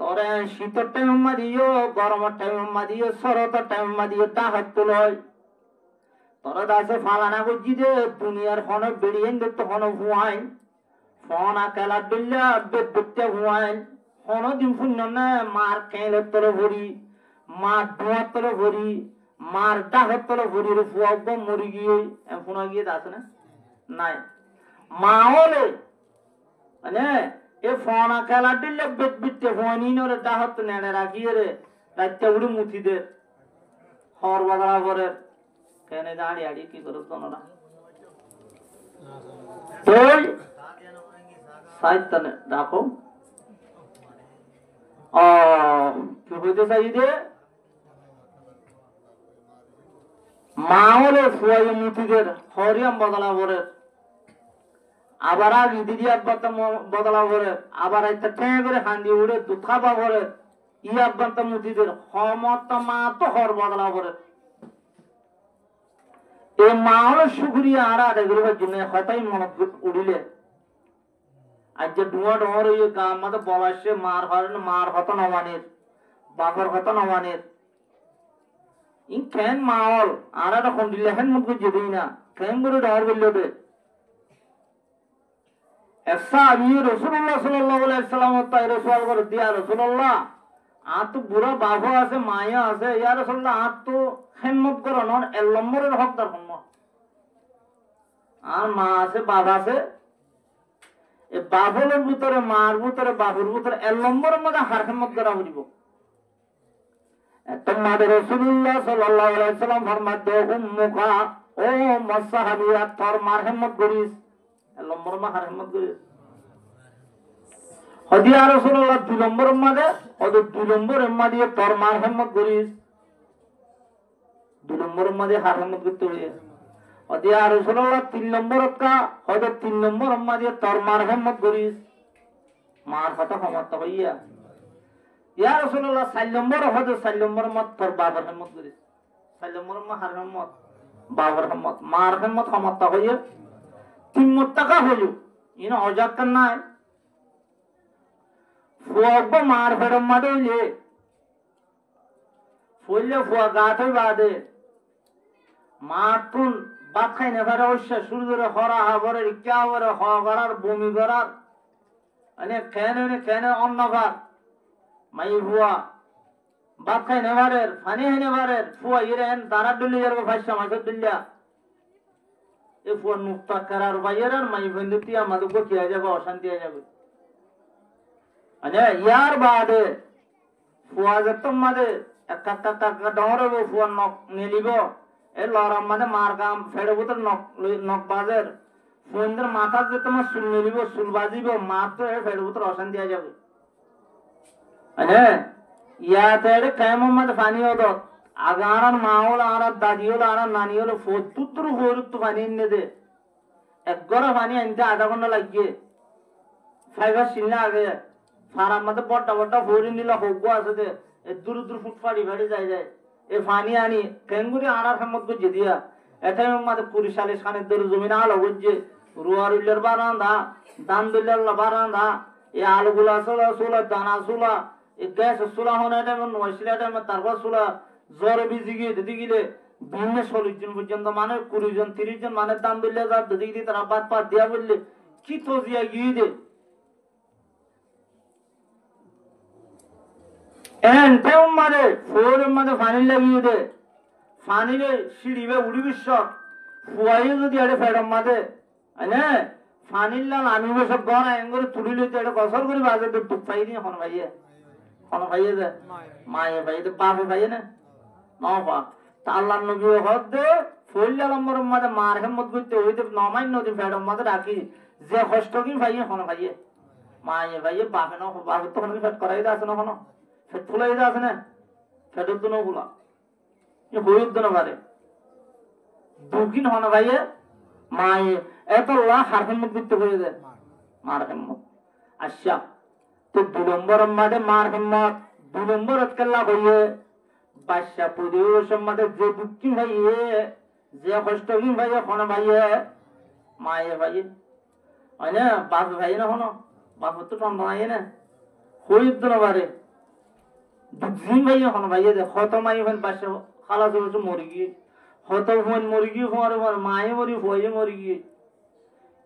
তোরে শীতের টাইম দিও গরমের টাইম দিও শরতের টাইম দিও তাহাত তুলয় তোরা দাসে ফালানা বুঝি দে দুনিয়ার ফোন বেরিয়ে তো ফোন হুয়াই ফোন আর খেলা দিলে বিদ্যুৎটা হুয়াই ফোন দিন শূন্য না মার খেলে তোর ভরি মার ধোঁয়ার তোর ভরি মার ডাকের তোর ভরি রে ফুয়া মরি গিয়ে ফোন গিয়ে দাস না নাই মা হলে মানে এ ফোন খেলা দিলে বেদ বিতে ফোন ইনরে ডাহত নেড়ে রাখিয়ে রে রাত্রে উড়ি মুঠিদের হর বদলা করে কেন দাঁড়িয়ে আড়ি কি করে তোমরা তোই সাইতানে দেখো কি হইতে চাই দে মা হলে ফুয়াই মুঠিদের হরিয়াম বদলা করে আবার আর দিদি আব্বান্ত বদলা করে আবার একটা ঠেঁ করে হান্দি উড়ে দুখাবা করে ই আব্বান্ত মুঠিদের হমত মা তো হর বদলা করে এই মা হলো সুখরিয়া আর আদায় করবার জন্য হয়তাই মনত উড়িলে আজ যে ডুয়া ডর ওই গান মতো বয়সে মার হরেন মার হত নমানের বাপর হত নমানের ই কেন মাওল আর একটা খন্ডিলে হেন মুখ যেতেই না কেন করে ডর বললো দে রসুল্লাহ সাল্লাম তাই রসুল করে দিয়া রসুল্লাহ আর তো বুড়া বাবু আছে মায়া আছে ইয়ার রসুল্লাহ আর তো হেম্মত করো নন 1 নম্বরের হকদার হন আর মা আছে বাবা আছে এই বাবুলের ভিতরে মার ভিতরে বাবুর ভিতরে 1 নম্বরের মধ্যে হার হেম্মত করা উঠিব তোমাদের রসুল্লাহ সাল্লাল্লাহু আলাইহি সাল্লাম ফরমাতে উম্মুকা ও মাসাহাবিয়া তোর মার হেম্মত করিস 1 নম্বর মা হার হেম্মত করিস হদিয়া রাসূলুল্লাহ 2 নম্বর মধ্যে ওদের 2 নম্বর এম্মা দিয়ে তোর মার হেম্মত করিস 2 নম্বর মধ্যে হার হেম্মত করতে হবে হদিয়া রাসূলুল্লাহ 3 নম্বর কা ওদের 3 নম্বর এম্মা দিয়ে তোর মার হেম্মত করিস মার কথা ক্ষমতা হইয়া ইয়া রাসূলুল্লাহ 4 নম্বর ওদের 4 নম্বর মত তোর বাবার হেম্মত করিস 4 নম্বর মা হার হেম্মত বাবার হেম্মত মার হেম্মত ক্ষমতা হইয়া 3 নম্বর টাকা হইল ইনা অজাত নাই ফুয়াব্বা মার ফেরম মাদলে ফুললে ফুয়া গাথে বাদে মাতুন বাত খাই না ফেরা অবশ্য শুরু করে হরা হাবরের ইচ্ছা হাবরে হরার বমি করার কেন অন্নভার মাই ফুয়া বাত খাই নেভারের ফানি হাই নেভারের ফুয়া ইরেন তারা ডুলি যাবো ভাইসা মাছের ডুলিয়া এ ফুয়া নুক্তা করার বাইয়ের আর মাই বন্ধুতি আমাদের কি হয়ে যাবে অশান্তি হয়ে যাবে ইয়ার বাদে ফুয়া যেতম মাদে একটা ডরে ফুয়া নখ নেলিব এ লরাম মাদে মার গাম ফেড়ে বুতর নখ বাজের ফুয়ের মাথা যেতম চুল নেলিব চুল বাজিব মা তো ফেড়ে বুতর অশান্তি হয়ে যাবে ইয়াতে কেমন মাদে পানি হতো আগে আর মা হল আর দাদি হল আর নানি হল ফতুত্তর ফোরুত্তু পানি এনে দে 1 গড়া পানি আনতে আধা ঘন্টা লাগিয়ে ফাইবার সিলনা আগে ফারার মধ্যে বড়টা বড়টা ভরি নিল হোক আছে যে দূর দূর ফুট ফাড়ি ফাড়ি যায় এ ফানি আনি কেঙ্গুরি আনার হেমত করছে দিয়া এটাই মাঝে 20 সালে সানের দূর জমিন আলো বুঝছে রুয়ার উল্লের বারান্দা দান দুল্লার বারান্দা এই আলুগুলা সোলা দানা সোলা এই গ্যাস সোলা হনে টাইম নয়সিলা টাইম তারপর সোলা জ্বর বিজি গিয়ে দিদি গিলে ভিন্ন 40 জন পর্যন্ত মানে 20 জন 30 জন মানে দান দুল্লা যা দিদি গিয়ে তারা বাদ পা দিয়া বললে কি তো দিয়া গিয়ে দে মারে ফোর মাঝে ফানি লাগিয়ে দে ফানিরে সিঁড়িবে উড়ি বিশ্ব ফুয়াইয়ে যদি এটা ফেরম মাদে আনে ফানির লাল আমি সব গন এঙ্গরে তুলি লইতে এটা বছর করে বাজে তো দুঃখ পাই নি হন ভাইয়ে যে মায়ে ভাই তো বাপে ভাইয়ে না নপা তা আল্লাহ নবী হদ দে ফইল আলম্বর মাদে মার হেমত করতে হইতে নমাই নদী ফেরম মাদে রাখি যে কষ্ট কি ভাইয়ে হন ভাইয়ে মায়ে ভাইয়ে বাপে ন বাপে তো কোনো ফেট করাই আছে না কোনো ফেট ফুলাই আছে না ফেটের তো নগুলা হইত না পারে দুঃখিন হন ভাইয়ে মায়ে এত লা হার হেমত করতে হয়ে যায় মার হেমত আচ্ছা তো 2 নম্বর মাদে মার হেমত 2 নম্বর কেল্লা হইয়ে বাদশা পরিবেশের মাদে যে দুঃখী ভাইয়ে যে কষ্ট কি ভাইয়ে হন ভাইয়ে মায়ে ভাইয়ে হয় না বাপ ভাই না হন বাপ তো সন্তান আইয়ে না হইত না পারে দুঃখী ভাইয়ে হন ভাইয়ে দে হত মাই হন বাদশা খালা চলছে মরে গিয়ে হত হন মরে গিয়ে হওয়ার মায়ে মরি হয়ে মরে গিয়ে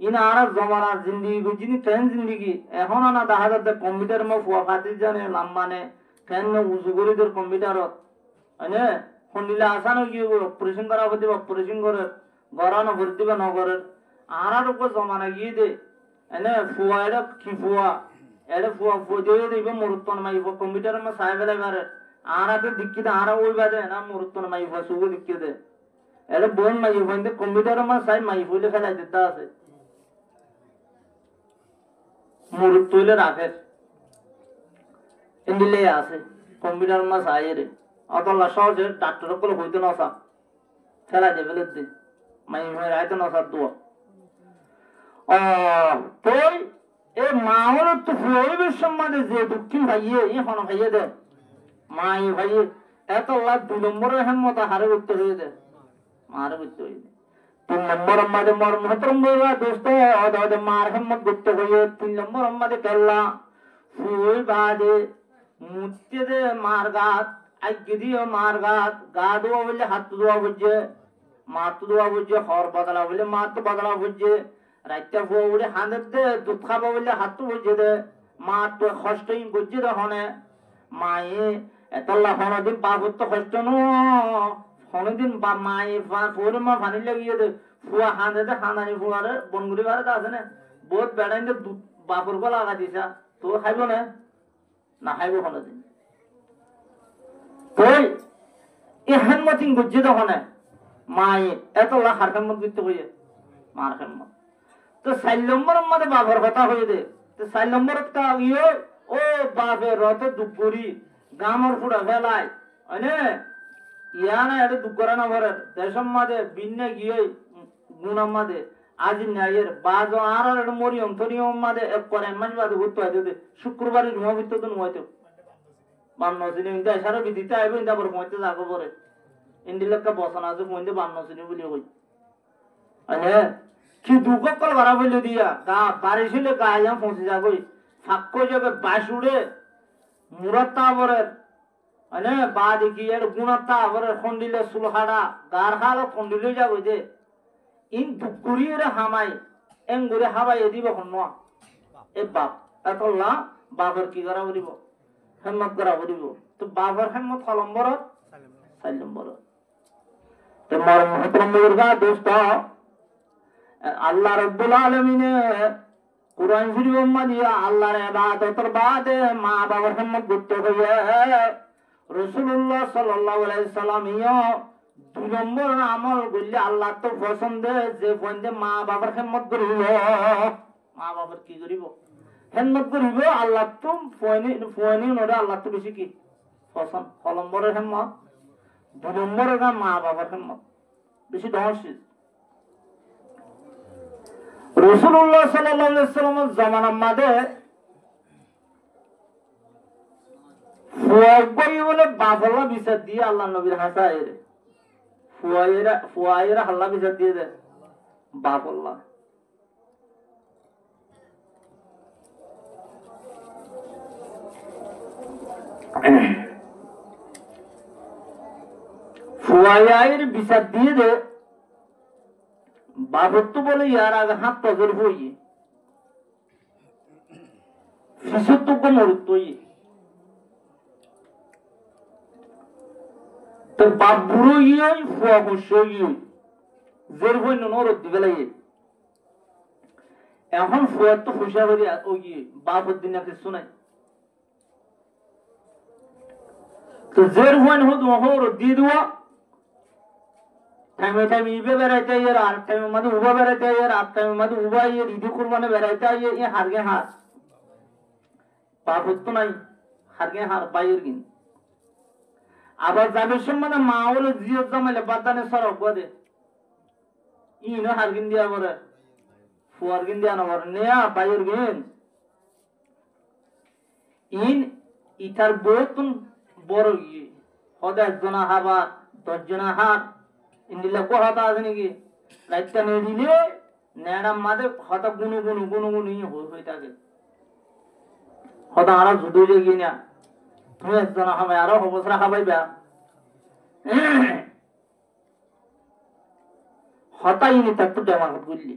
ইন আর জমানার জিন্দগি গুজিনি কেন জিন্দগি এখন না দেখা যাচ্ছে কম্পিউটার মো ফুয়া ফাতির জানে লাম্বানে কেন উজু করে তোর কম্পিউটারত মানে হন্ডিলে আসানো গিয়ে অপারেশন করা হতে অপারেশন করে গড়ানো ভর্তি বা নগরের আর উপর জমানা গিয়ে দে এনে ফুয়া এটা কি ফুয়া এটা ফুয়া ফুয়ে দিবে মুরুত্তন মাইব কম্পিউটার মো সাহেব এবারে আর আগে দিক্কিতে আর ওই বাদে না মুরুত্তন মাইব সুগো দিক্কিতে এটা বোন মাইব কম্পিউটার মো সাহেব মাইব বলে ফেলাই দিতে আছে মুরুত তৈলে রাখে ইন্দিলে আছে কম্পিউটার মাস আয়েরে অতলা সহজে ডাক্তার করে হইতে নসা ফেলা দেবে লেতে মাই হয়ে রাইতে নসা দুয়া তোই এ মাহল তো ফুয়ের সম্মানে যে দুঃখী ভাইয়ে ই হন ভাইয়ে দে মাই ভাইয়ে এত লা 2 নম্বরের হেমত হারে করতে হয়ে দে মারে করতে হয়ে দে 3 নম্বর আমাদে মর মহতরম বইবা দোস্ত ওদে মার হেমত করতে হয়ে 3 নম্বর আমাদে কেল্লা ফুই বাদে মুতে দে মার গাত আজ্ঞে দিও মার গাত গা দোয়া বলে হাত দোয়া বুঝে মাত দোয়া বুঝে হর বদলা বলে মাত বদলা বুঝে রাইতা ফুয়া বলে হাঁদে দে দুধ খাবা বলে হাত বুঝে দে মাত তো কষ্টই বুঝে দে হনে মায়ে এতলা হনদিন বাবুর তো কষ্ট নো হনদিন বা মায়ে ফুয়ার মা ফানি লাগিয়ে দে ফুয়া হাঁদে দে হাঁদানি ফুয়ারে বনগুড়ি বারে আছে না বহুত বেড়াই দে বাপুর গো লাগা দিছা তো খাইব না খাইব হনদিন তোই এ হেমতিন বুঝে দে হনে মায়ে এতলা হার হেমত করতে হয়ে মার হেমত তো 4 নম্বর মধ্যে বাবার কথা হয়ে দে তো 4 নম্বর কা ইয়ে ও বাপে রত দুপুরি গামর ফুড়া ফেলাই মানে ইয়ানা এটা দুকরা না ভরে দেশম মাদে বিন্নে গিয়ে গুণাম মাদে আজ ন্যায়ের বাজো আর আর মরিয়ম তরিয়ম মাদে এক করে মাঝ বাদে ঘুরতে হয় দে শুক্রবারে জমা ভিত্ত তো নয়তো বান্ন সিনি ইন্দা সারা বিদিতে আইবো ইন্দা বড় পয়তে যাগো পরে ইন্দিলকা বসনা আছে পয়তে বান্ন সিনি বলি হই আরে কি দুঃখ কল ভরা বলে দিয়া গা বারিশলে গায়া পৌঁছে যাবই ফাক্কো যাবে বাসুড়ে মুরাত্তা বরের মানে বা দেখি এর গুণাত্তা বরের খন্ডিলে সুলহাড়া গার হাল খন্ডিলে যাবই দে ইন দুকুরিয়ে হামাই এঙ্গুরে হাবাই দিব হন এ বাপ এতলা বাবার কি করা বলিব হেমত করা বলিব তো বাবার হেমত কলম্বর 4 নম্বর তো মর মহতরম মুরগা দোস্ত আল্লাহ রাব্বুল আলামিনে কুরআন শরীফ দিয়া আল্লাহর ইবাদতের বাদে মা বাবার হিম্মত করতে হইবে রাসূলুল্লাহ সাল্লাল্লাহু আলাইহি সাল্লাম 2 নম্বর আমল করলে আল্লাহ তো পছন্দ যে বন্দে মা বাবার হিম্মত করিব মা বাবার কি করিব হিম্মত করিব আল্লাহ তো ফয়নি নরে আল্লাহ তো বেশি কি পছন্দ 1 নম্বরের হিম্মত 2 নম্বরের মা বাবার হিম্মত বেশি দহশীল রাসূলুল্লাহ সাল্লাল্লাহু আলাইহি ওয়াসাল্লামের জামানার মাঝে ফুয়াই বলে বাফলা বিচার দিয়ে আল্লাহ নবীর হাসায়ের ফুয়াইরা আল্লাহ বিচার দিয়ে দে বাফলা ফুয়াইয়ের বিচার দিয়ে দে বাবত্ব বলে ইয়ার আগে হাত তজর হইয়ে শিশুত্ব মরুত্ব তো বাপ বুড়ো গিয়ে ফুয়া খুশ গিয়ে জের বই নরদ দিবে লাগে এখন ফুয়ার তো খুশা করি ও গিয়ে বাপর দিন কিছু নাই তো জের বই হরদ দিয়ে দেওয়া টাইমে টাইমে ইবে বেড়াইতে আইয়ের আর টাইমের মধ্যে উবা বেড়াইতে আইয়ের আর টাইমের মধ্যে উবা আইয়ের ঈদি কুরবানে বেড়াইতে আইয়ে এ হারগে হার বাপর তো নাই হারগে হার বাইয়ের কিন আবার যাবে সম্মানে মা হলো জিও জমাইলে বাদানে সরব বদে ইনো হারগিন দিয়া বলে ফুয়ার গিন দিয়া না বলে নেয়া বাইয়ের গিন ইন ইটার বহুতন বড় গিয়ে হদে একজনা হাবা 10 জনা হার ইন্দিলা কো হতা আছে নাকি রাইতা নে দিলে নেড়া মাদে হতা গুনু গুনু গুনু গুনু হই থাকে হতা আরা জুদে গিয়ে না তুমি একজনা হবে আরো অবসরা খাবাইবা হতাই নি তার তো দেওয়া বুঝলি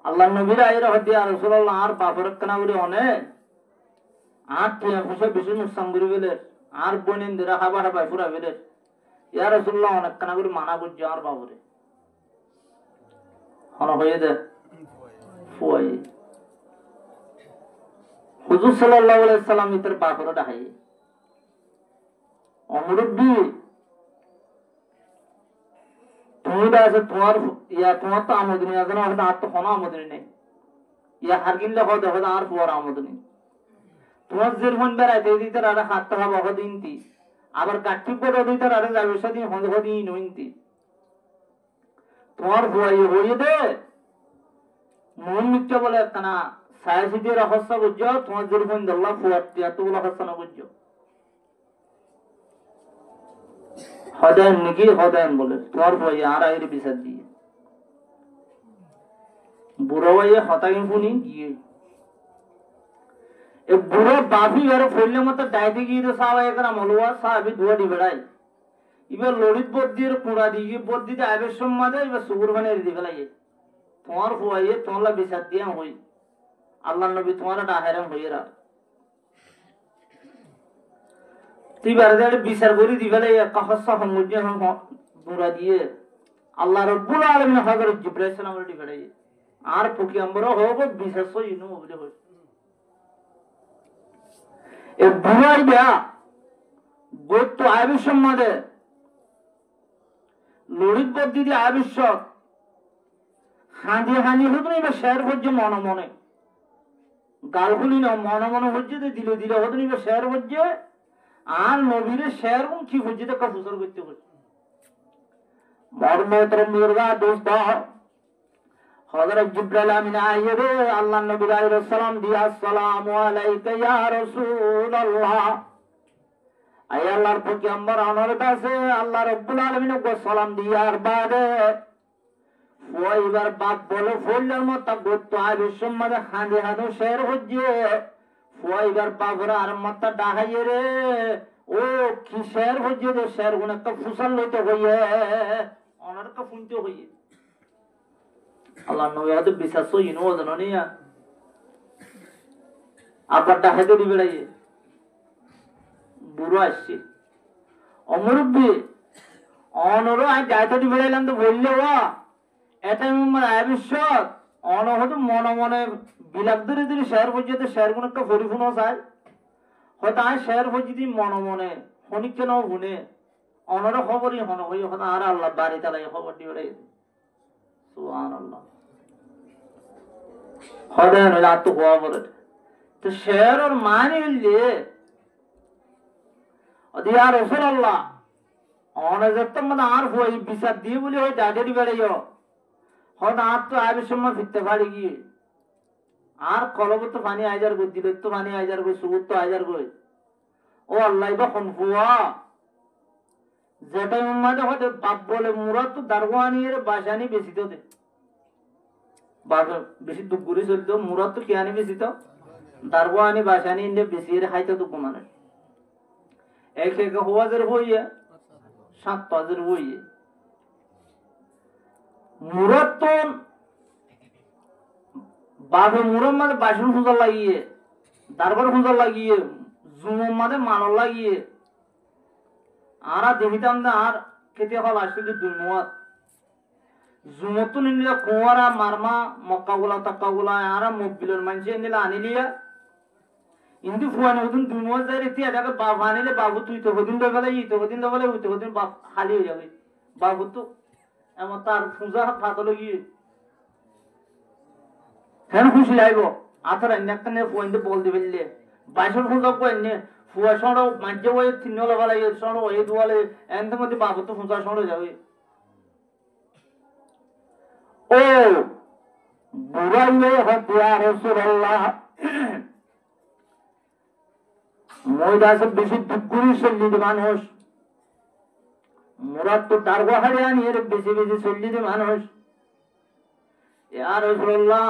আল্লাহ নবীর আইরা হদি আর রাসূলুল্লাহ আর বাপর কানা করে অনেক আর টিয়া খুশে বেশি মুসাম করে বেলে আর বনেন দেরা খাবা খাবা পুরা বেলে ইয়া রাসূলুল্লাহ অনেক কানা করে মানা বুঝ আর বাবরে হন হয়ে দে ফুয়াই হুজুর সাল্লাল্লাহু আলাইহি সাল্লাম ইতর বাপর ডাহাই অমরুদ্দি তুমি আছে তোমার ইয়া তোমার তো আমদনি আছে না আর তো কোনো আমদনি নেই ইয়া হারগিনলে হতে হতে আর পুয়ার আমদনি তোমার জেরফোন বেড়াইতে দিতে আর হাত খাবা হদিনতি আবার কাঠি পড়ে দিতে আর যাবে সেদিন হদিন নইনতি তোমার ভুয়াই হইয়ে দে মন মিথ্যা বলে কানা সায়াসিদের রহস্য বুঝছো তোমার জেরফোন দল্লা ফুয়ার এতগুলো রহস্য না বুঝছো হদায়ন নাকি হদায়ন বলে তোমার ভাই আর আইরে বিচার দিয়ে বুড়ো ভাইয়ে হতাই শুনি গিয়ে এ বুড়ো বাফি ঘরে ফেললে মতো ডাইতে গিয়ে তো সাহা একরা মলুয়া সাহাবি ধোয়া দি বেড়াই এবার ললিত বদ্দির কুড়া দিয়ে বদ্দিতে আবের সম্মাদে এবার সুগুর মানে রেডি ফেলাইয়ে তোমার ভাইয়ে তোমার বিচার দিয়ে হই আল্লাহ নবী তোমার ডাহেরাম হইয়ে রা তুই বারে বিচার করি দিবেলে কাহসা সমুদ্র বুড়া দিয়ে আল্লাহ রব্বুল আলামিন হযরত জিবরাইল সালামের দিবেলে আর পয়গম্বর হবে বিচার সই নো বলে হয় এ বুড়াই বা গোত্ত আবিষ্কার মধ্যে লড়িত বদ্দিদি আবিষ্কার হাঁদি হানি হতো না শেয়ার হচ্ছে মনে মনে গালগুলি না মনে মনে হচ্ছে দিলে দিলে হতো না শেয়ার হচ্ছে আর নবীরে শেয়ার কি হচ্ছে তো কাফুসর করতে হচ্ছে মর্মতরম মুরগা দোস্ত হযরত জিবরাইল আমিন আইরে আল্লাহ নবী আলাইহিস সালাম দিয়া আসসালামু আলাইকা ইয়া রাসূলুল্লাহ আয় আল্লাহর পয়গম্বর আমার কাছে আল্লাহ রাব্বুল আলামিন কো সালাম দিয়ার বাদে ওইবার বাপ বলে ফলের মত গোত্ত আইবে সম্মানে হাঁদি হাদু শেয়ার হচ্ছে ওইবার বাবরা আর মত ডাহাইয়ে রে ও কি শেয়ার হচ্ছে যে শেয়ার গুণ একটা ফুসাল লইতে হইয়ে অনার কা ফুনতে হইয়ে আল্লাহ নবী হয়তো বিশ্বাস ইনো জানিয়া আবার ডাহাইতে দিবে রাইয়ে বুড়ো আসছে অমরুব্বি অনরো আই যাইতে দিবে রাইলাম তো বললে ওয়া এটাই মানে আবিষ্কার অন হয়তো মনে মনে বিলাক ধরে ধরে শেয়ার পর্যন্ত শেয়ার গুণ একটা পরিপূর্ণ চায় হয়তো আয় শেয়ার পর্যন্ত মনে মনে হনিক কেন শুনে অনর খবরই হন হই হয়তো আর আল্লাহ বাড়ি তালাই খবর দিয়ে বেড়াই সুবহানাল্লাহ হয়তো নইলে আর তো হওয়া বলে তো শেয়ার ওর মানে হইলে ইয়া রাসূলুল্লাহ অনেক মানে আর হই বিচার দিয়ে বলে হয় দাঁড়িয়ে বেড়াইও হয়তো আর তো আবির সময় ফিরতে পারি গিয়ে আর কলব তো পানি আইজার গই দিল তো পানি আইজার গই সুগুর তো আইজার গই ও আল্লাহ বা খনফুয়া যেটা মাঝে হয়তো বাপ বলে মুরাদ তো দারওয়ানি এর বাসানি বেশি তো দে বাপ বেশি দুঃখ করে চলতো মুরাদ তো কেয়ানি বেশি তো দারওয়ানি বাসানি ইন্ডে বেশি এর খাইতে দুঃখ মানে এক এক হওয়াজের হইয়া 7,000 হইয়া মুরাত্তন বাপে মুরম মানে বাসন খুঁজা লাগিয়ে দরবার খুঁজা লাগিয়ে জুমম মানে মানল লাগিয়ে আরা দেখিতাম না আর খেতে হল আসলে দুর্মত জুমতো নিলে কুয়ারা মারমা মক্কাগুলা তাক্কাগুলা আরা মোবিলের মানুষ নিলে আনিলিয়া কিন্তু ফুয়ানো হদিন দুর্মত যাই রেতি এটাকে বাপ আনিলে বাবু তুই তো হদিন লো বেলা ইতো হদিন লো বেলা উইতো হদিন বাপ খালি হয়ে যাবে বাবু তো এমন তার পূজা ফাতলে গিয়ে হ্যাঁ খুশি লাগব আথর একটা ফুয়াইতে বল দিবে বাইশের পূজা করেন ফুয়া সড়ো মাঝে ওই তিন বেলা সড়ো এই দুয়ালে এনতে মধ্যে বাবু তো পূজা সড়ো যাবে ও বুড়াইলে হত্যা রাসূলুল্লাহ ময়দাসে বেশি দুঃখী শরীর মানুষ মুরাদ তো টার্গো হারিয়ানি এর বেশি বেশি শরীর মানুষ ইয়া রাসূলুল্লাহ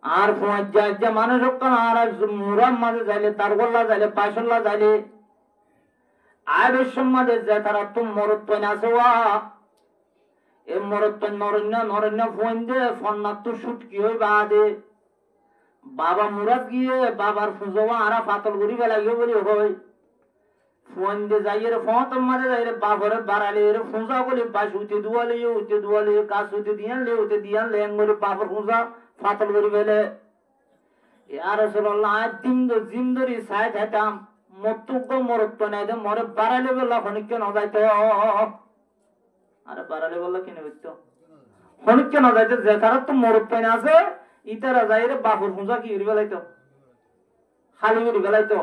আর ফুয়াজ্জা মানুষ আর মুরাদ মাঝে যাইলে টার্গোল্লা যাইলে পাশল্লা যাইলে আয়বের মাঝে যে তারা তুম মরদ পয়না আছে ওয়া এ মরদ নরন্য ফোন দে ফোন না তো শুট কি হই বাদে বাবা মুরাদ গিয়ে বাবার ফুজোয়া আরা পাতল করি বেলাগিয়ে বলি হয় ফোন দে যাইয়ে ফোন মাঝে যাইরে বাবরে বাড়ালে এর ফুজা বলি বাস উঠে দুয়ালে কাজ উঠে দিয়ান লেঙ্গলি বাবার ফুজা পাতল করি বেলে ইয়া রাসূলুল্লাহ জিন্দরি সাইড হেতাম মতুক মরদ তো নাই দে মরে বাড়ালে বেলা খনিকে ন যাইতো আরে বাড়ালে বললো কিনে হইতো খনিকে ন যাইতো যে তারা তো মরদ পাইনা আছে ইতারা যাইরে বাপুর পূজা কি করি বেলাইতো খালি করি বেলাইতো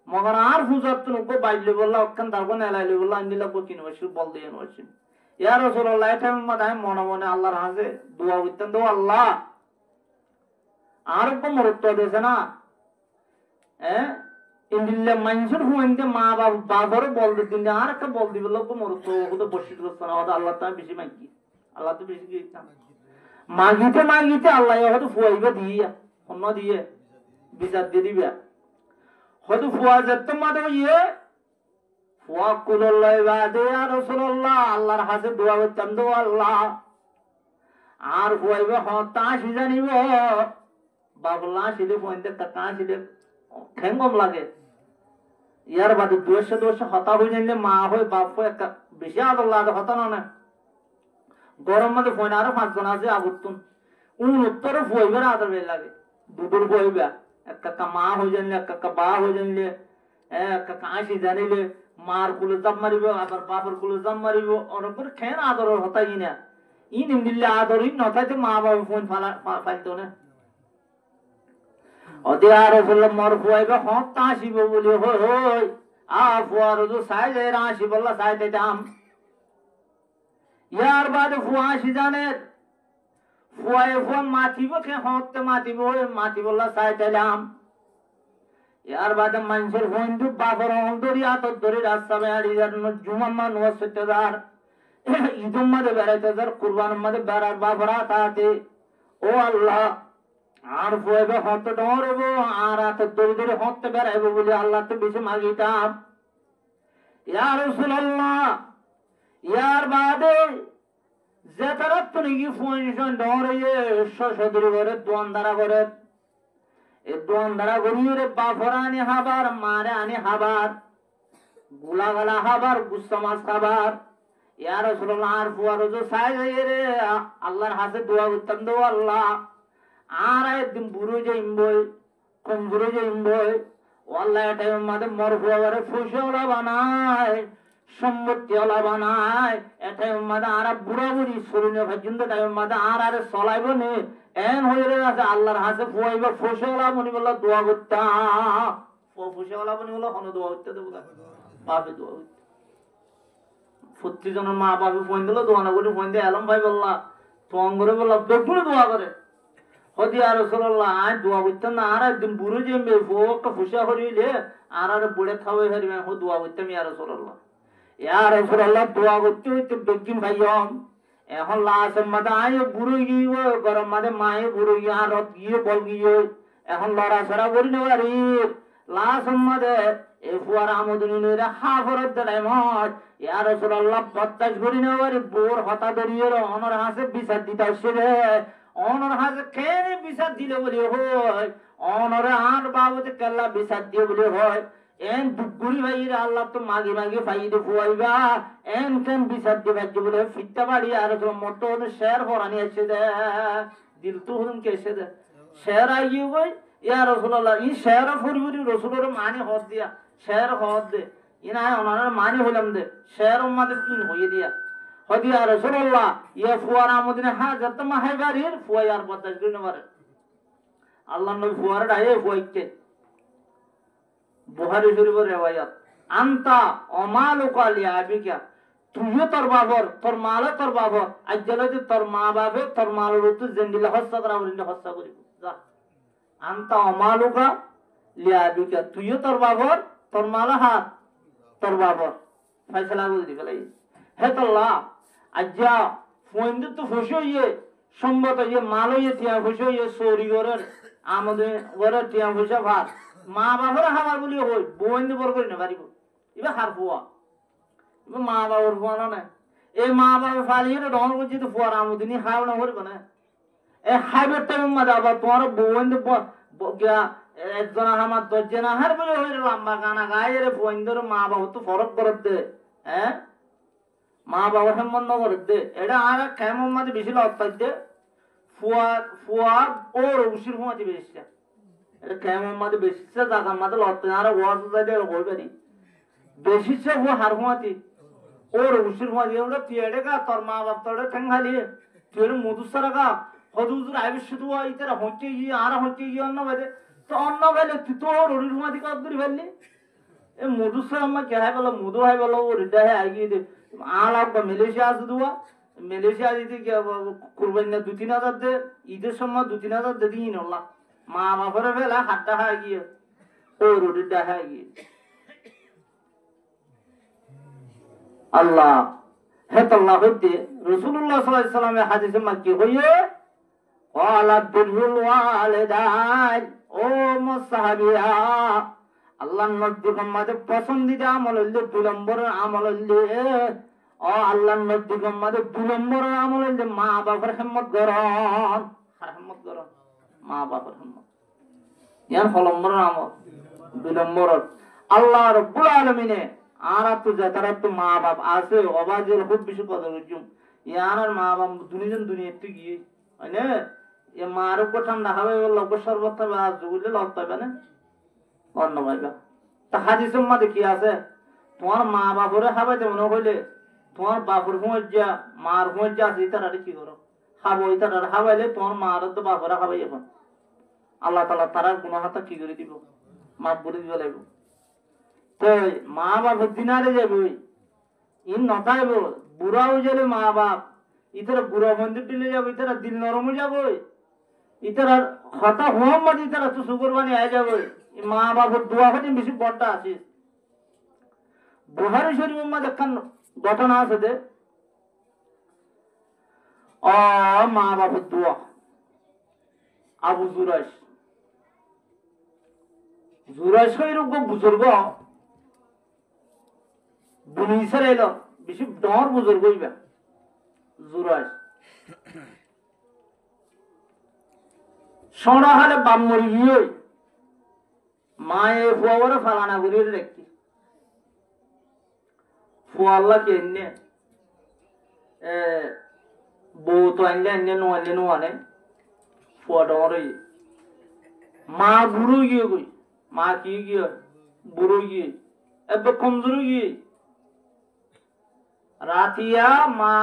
মগর আর পূজা তো নকো বাইলে বললা অক্ষণ তারপর নেলাইলে বললা আন্দিলা কিনে বসে বল দিয়ে নসি ইয়া রাসূলুল্লাহ এটা আমি মনে মনে আল্লাহর হাজে দোয়া করতেন তো আল্লাহ আর কো মরদ তো দেছে না ইন্দিল্লে মানুষের হুইন্দে মা বাবার বল দিতেন আর একটা বল দিবে লোক মরদ তো বসে করছে না আল্লাহ তো বেশি মাগি আল্লাহ তো বেশি দিতাম মাগিতে আল্লাহ হয়তো ফুয়াইবে দিয়ে অন্য দিয়ে বিচার দিয়ে দিবে হয়তো ফুয়া যেত মাদে ইয়ে ফুয়া কুল্লাহ বাদে আর রাসূলুল্লাহ আল্লাহর হাতে দোয়া করতাম দো আল্লাহ আর ফুয়াইবে হতা আসি জানিব বাবলা সিলে ফুয়াইতে কাকা সিলে খেঙ্গম লাগে ইয়ার বাদে দোষে হতা হয়ে জানলে মা হয় বাপ হয় একটা বেশি আদর লাগে হতা না গরম মধ্যে ফোন আরো 5 জন আছে আবুতুন উত্তরে ফুয়াইবার আদর বের লাগে দুদুর ফুয়াইবা এক কাকা মা হয়ে জানলে এক কাকা বা হয়ে জানলে এক কাকা আসি জানিলে মার কুলে জাপ মারিব আবার বাপের কুলে জাপ মারিব ওরকম খেন আদর হতাই না ইন দিল্লে আদরই নথাইতে মা বাবা ফোন ফাইতো না অদে আর রাসূলুল্লাহ মর ফুয়াইবা হতা আসিব বলি হই আ ফুয়ার তো সাই যায় আসি বললা সাই দিতাম ইয়ার বাদে ফুয়া আসি জানে ফুয়াই ফোন মাতিব খে হতে মাতি বললা সাই দিলাম ইয়ার বাদে মানুষের ফোন দু বাবর অন্তরি আতর ধরে রাস্তা বেড়ি জানো জুমাম্মা নওয়াজদার ঈদুম মাদে বেড়াইতে যার কুরবান মাদে বেড়ার বাবরা তাতে ও আল্লাহ আর ফুয়াইবে হতে ডরব আর আতর ধরে হতে বেড়াইব বলে আল্লাহ তো বেশি মাগিতাম ইয়া রাসূলুল্লাহ ইয়ার বাদে যে তারা তো নাকি ফোন ডরে সদরি করে দোয়ানদারা করে এই দোয়ানদারা করিয়ে রে বাফরা আনি হাবার মারে আনি হাবার গুলা গালা হাবার গুস্তা মাছ খাবার ইয়া রাসূলুল্লাহ আর ফুয়ার যে সাই রে আল্লাহর হাতে দোয়া করতাম দো আল্লাহ আর একদিন বুড়ো যাইমবই কমজোরে যাইমবই আল্লাহ এটাই আমাদের মর ফুয়ারে ফুসওয়ালা বানায় সম্পত্তি ওলা বানায় এটাই আমাদের আর বুড়া বুড়ি শরীরে পর্যন্ত তাই আমাদের আর চলাইব নে এন হয়ে আছে আল্লাহর হাতে ফুয়াইবা ফুসওয়ালা মনি বললা দোয়া করতাম ফুসওয়ালা মনি বললা কোনো দোয়া করতে দেবো বাপে দোয়া করতে 40 জনের মা বাপে ফোন দিল দোয়া না করে ফোন দিয়ে আলম ভাই বললা তোমার করে বললা বেগুনে দোয়া করে হদি আর রাসূলুল্লাহ আজ দোয়া করতাম না আর একদিন বুড়ো যে ফোকা ফুসা হরিলে আর বুড়ে খাওয়াই হারিবে হো দোয়া করতাম ইয়া রাসূলুল্লাহ ইয়া রাসূলুল্লাহ দোয়া করতে হইতে বেগিন ভাইয়ম এখন লাশের মাঝে আয় বুড়ো গিয়ে গরম মাঝে মায়ে বুড়ো গিয়ে আর রথ গিয়ে বল গিয়ে এখন লড়াছড়া করি না পারি লাশের মাঝে এ ফুয়ার আমদনি নইরা হাফরত দেয় মত ইয়া রাসূলুল্লাহ বত্তাস করি না পারি বোর হতা দরিয়ে অনর হাসে বিচার দিতে আসছে রে অনর হাসে খেয়ে বিচার দিলে বলি হয় অনরে আর বাবুতে কেল্লা বিচার দিয়ে বলি হয় এন দুগুড়ি ভাইয়ের আল্লাহ তো মাগে মাগে ফাইদে ফুয়াইবা এন কেন বিচার দিবা বলে ফিটটা বাড়ি আর তো মতো শের হরানি এসে দে দিল তো হুন কে এসে দে শের আইয়ে গই ইয়া রাসূলুল্লাহ ই শের ফুরফুরি রাসূলের মানে হদ দিয়া শের হদ দে ইনা ওনার মানে হলাম দে শের উম্মাদের কিন হইয়ে দিয়া হদি ইয়া রাসূলুল্লাহ ইয়া ফুয়ারা মদিনা হাজাত মাহাইবারির ফুয়ার বদাস দিন মারে আল্লাহ নবী ফুয়ারা ডায়ে ফুয়াইতে বুখারী শরীফের রিওয়ায়াত আনতা অমালুকা লিআবিকা তুইও তোর বাবর তোর মালে তোর বাবর আজ যদি তোর মা বাবে তোর মালের উপর জেন্দিলে হস্তা করা বলিলে হস্তা করিব যা আনতা অমালুকা লিআবিকা তুইও তোর বাবর তোর মালে হাত তোর বাবর ফয়সালা করে দিবে লাই হে তোল্লা আজ্জা ফোন তো খুশি হইয়ে সম্মত ইয়ে মাল হইয়ে তিয়া খুশি হইয়ে সরি গরের আমাদের গরের তিয়া খুশি ভাত মা বাবার খাবার বলি হই বইন্দ বর করি না পারিব এবার হার ফুয়া এবার মা বাবার ফুয়া না এই মা বাবা ফালিয়ে ডর করছি তো ফুয়ার আমদিনী খাও না করবে না এ খাইবার টাইম মাঝে আবার তোমার বইন্দ একজন আমার দশজন আহার বলে হই লম্বা গানা গায়ে রে বইন্দর মা বাবা তো ফরক করত দে হ্যাঁ মা বাবার সম্বন্ধ করত দে এটা আর কেমন মাঝে বেশি লত্তাই দে ফুয়ার ওর উশির ফুয়াতে বেশি এটা কেমন মাঝে বেশি জায়গা মাঝে লত্তাই আর ওয়াজ যাইতে বই পারি বেশি ও হার ফুয়াতি ওর উশির ফুয়া দিয়ে তুই এড়ে গা তোর মা বাপ তোর ঠেং খালি তুই এর মধুসারা গা হদুজুর আবিষ্য তুয়া ইতারা হচ্ছে গিয়ে আর হচ্ছে গিয়ে অন্য বাদে তো অন্য গেলে তুই তো ওর হরির ফুয়াতি কাজ করি ফেললি এ মধুসার আমার কে হাই বলো মধু হাই বলো ওর এটা হ্যাঁ আগিয়ে দে আলাদা মালয়েশিয়া আছে দুয়া মালয়েশিয়া দিতে কুরবানি 2-3 হাজার দে ঈদের সময় 2-3 হাজার দে দিই না মা বাপের বেলা হাতটা হাই গিয়ে ওর ওটা হাই গিয়ে আল্লাহ হেতাল্লাহ হইতে রাসূলুল্লাহ সাল্লাল্লাহু আলাইহি সাল্লামের হাদিসে মাক্কি হইয়ে ক্বালা বিরুল ওয়ালিদাইন ও মুসাহাবিয়া আল্লাহর নবী মুহাম্মদের পছন্দিদা আমল হইলে 2 নম্বরের আমল হইলে ও আল্লাহর নবী মুহাম্মদের 2 নম্বরের আমল হইলে মা বাবার হিম্মত করন হিম্মত করন মা বাবার হিম্মত ইয়ার নম্বরের আমল 2 নম্বরের আল্লাহ রাব্বুল আলামিনে আরা তো যাতারা তো মা বাপ আছে অবাজের খুব বেশি কদর করছুম ইয়ার মা বাপ দুনিয়াতে গিয়ে মানে এ মার উপর ঠান্ডা হবে লোক শরবত হবে আর জুগুলে লত পাবে না অন্য ভাইবা তা হাদিসের মধ্যে কি আছে তোমার মা বাপরে খাবাইতে মনে হইলে তোমার বাপর হুঁজা মার হুঁজা আছে তারা কি করো খাবো তারা খাবাইলে তোমার মার তো বাপরা খাবাই এখন আল্লাহ তাআলা তারা গুনাহটা কি করে দিব মাফ করে দিবে লাগবে তো মা বাপ দিনারে যাবে ইন নতাইব বুড়া হয়ে গেলে মা বাপ ইতারা বুড়া মন্দির দিলে যাবো ইতারা দিল নরম হয়ে যাবো ইতারা হতা মোহাম্মদ ইতারা তো সুকুরবানি আয় যাবো মা বাপের দোয়া হতে বেশি বড়টা আছে বুখারী শরীফের মধ্যে একখান ঘটনা আছে যে মা বাপের দোয়া আবু জুরাইশ এরকম বুজুর্গ বনি ইসরাইল বেশি ডর বুজুর্গ হইবা জুরাইশ সড়া হালে বাম মরি গিয়ে মায়ে ফুয়ারে ফালানা করিয়ে রেখি ফুয়া আল্লাহ কে এনে বউ তো আনলে নোয়ানে ফুয়া ডরে মা বুড়ো গিয়ে গই মা কি গিয়ে বুড়ো গিয়ে এবার কমজোর গিয়ে রাতিয়া মা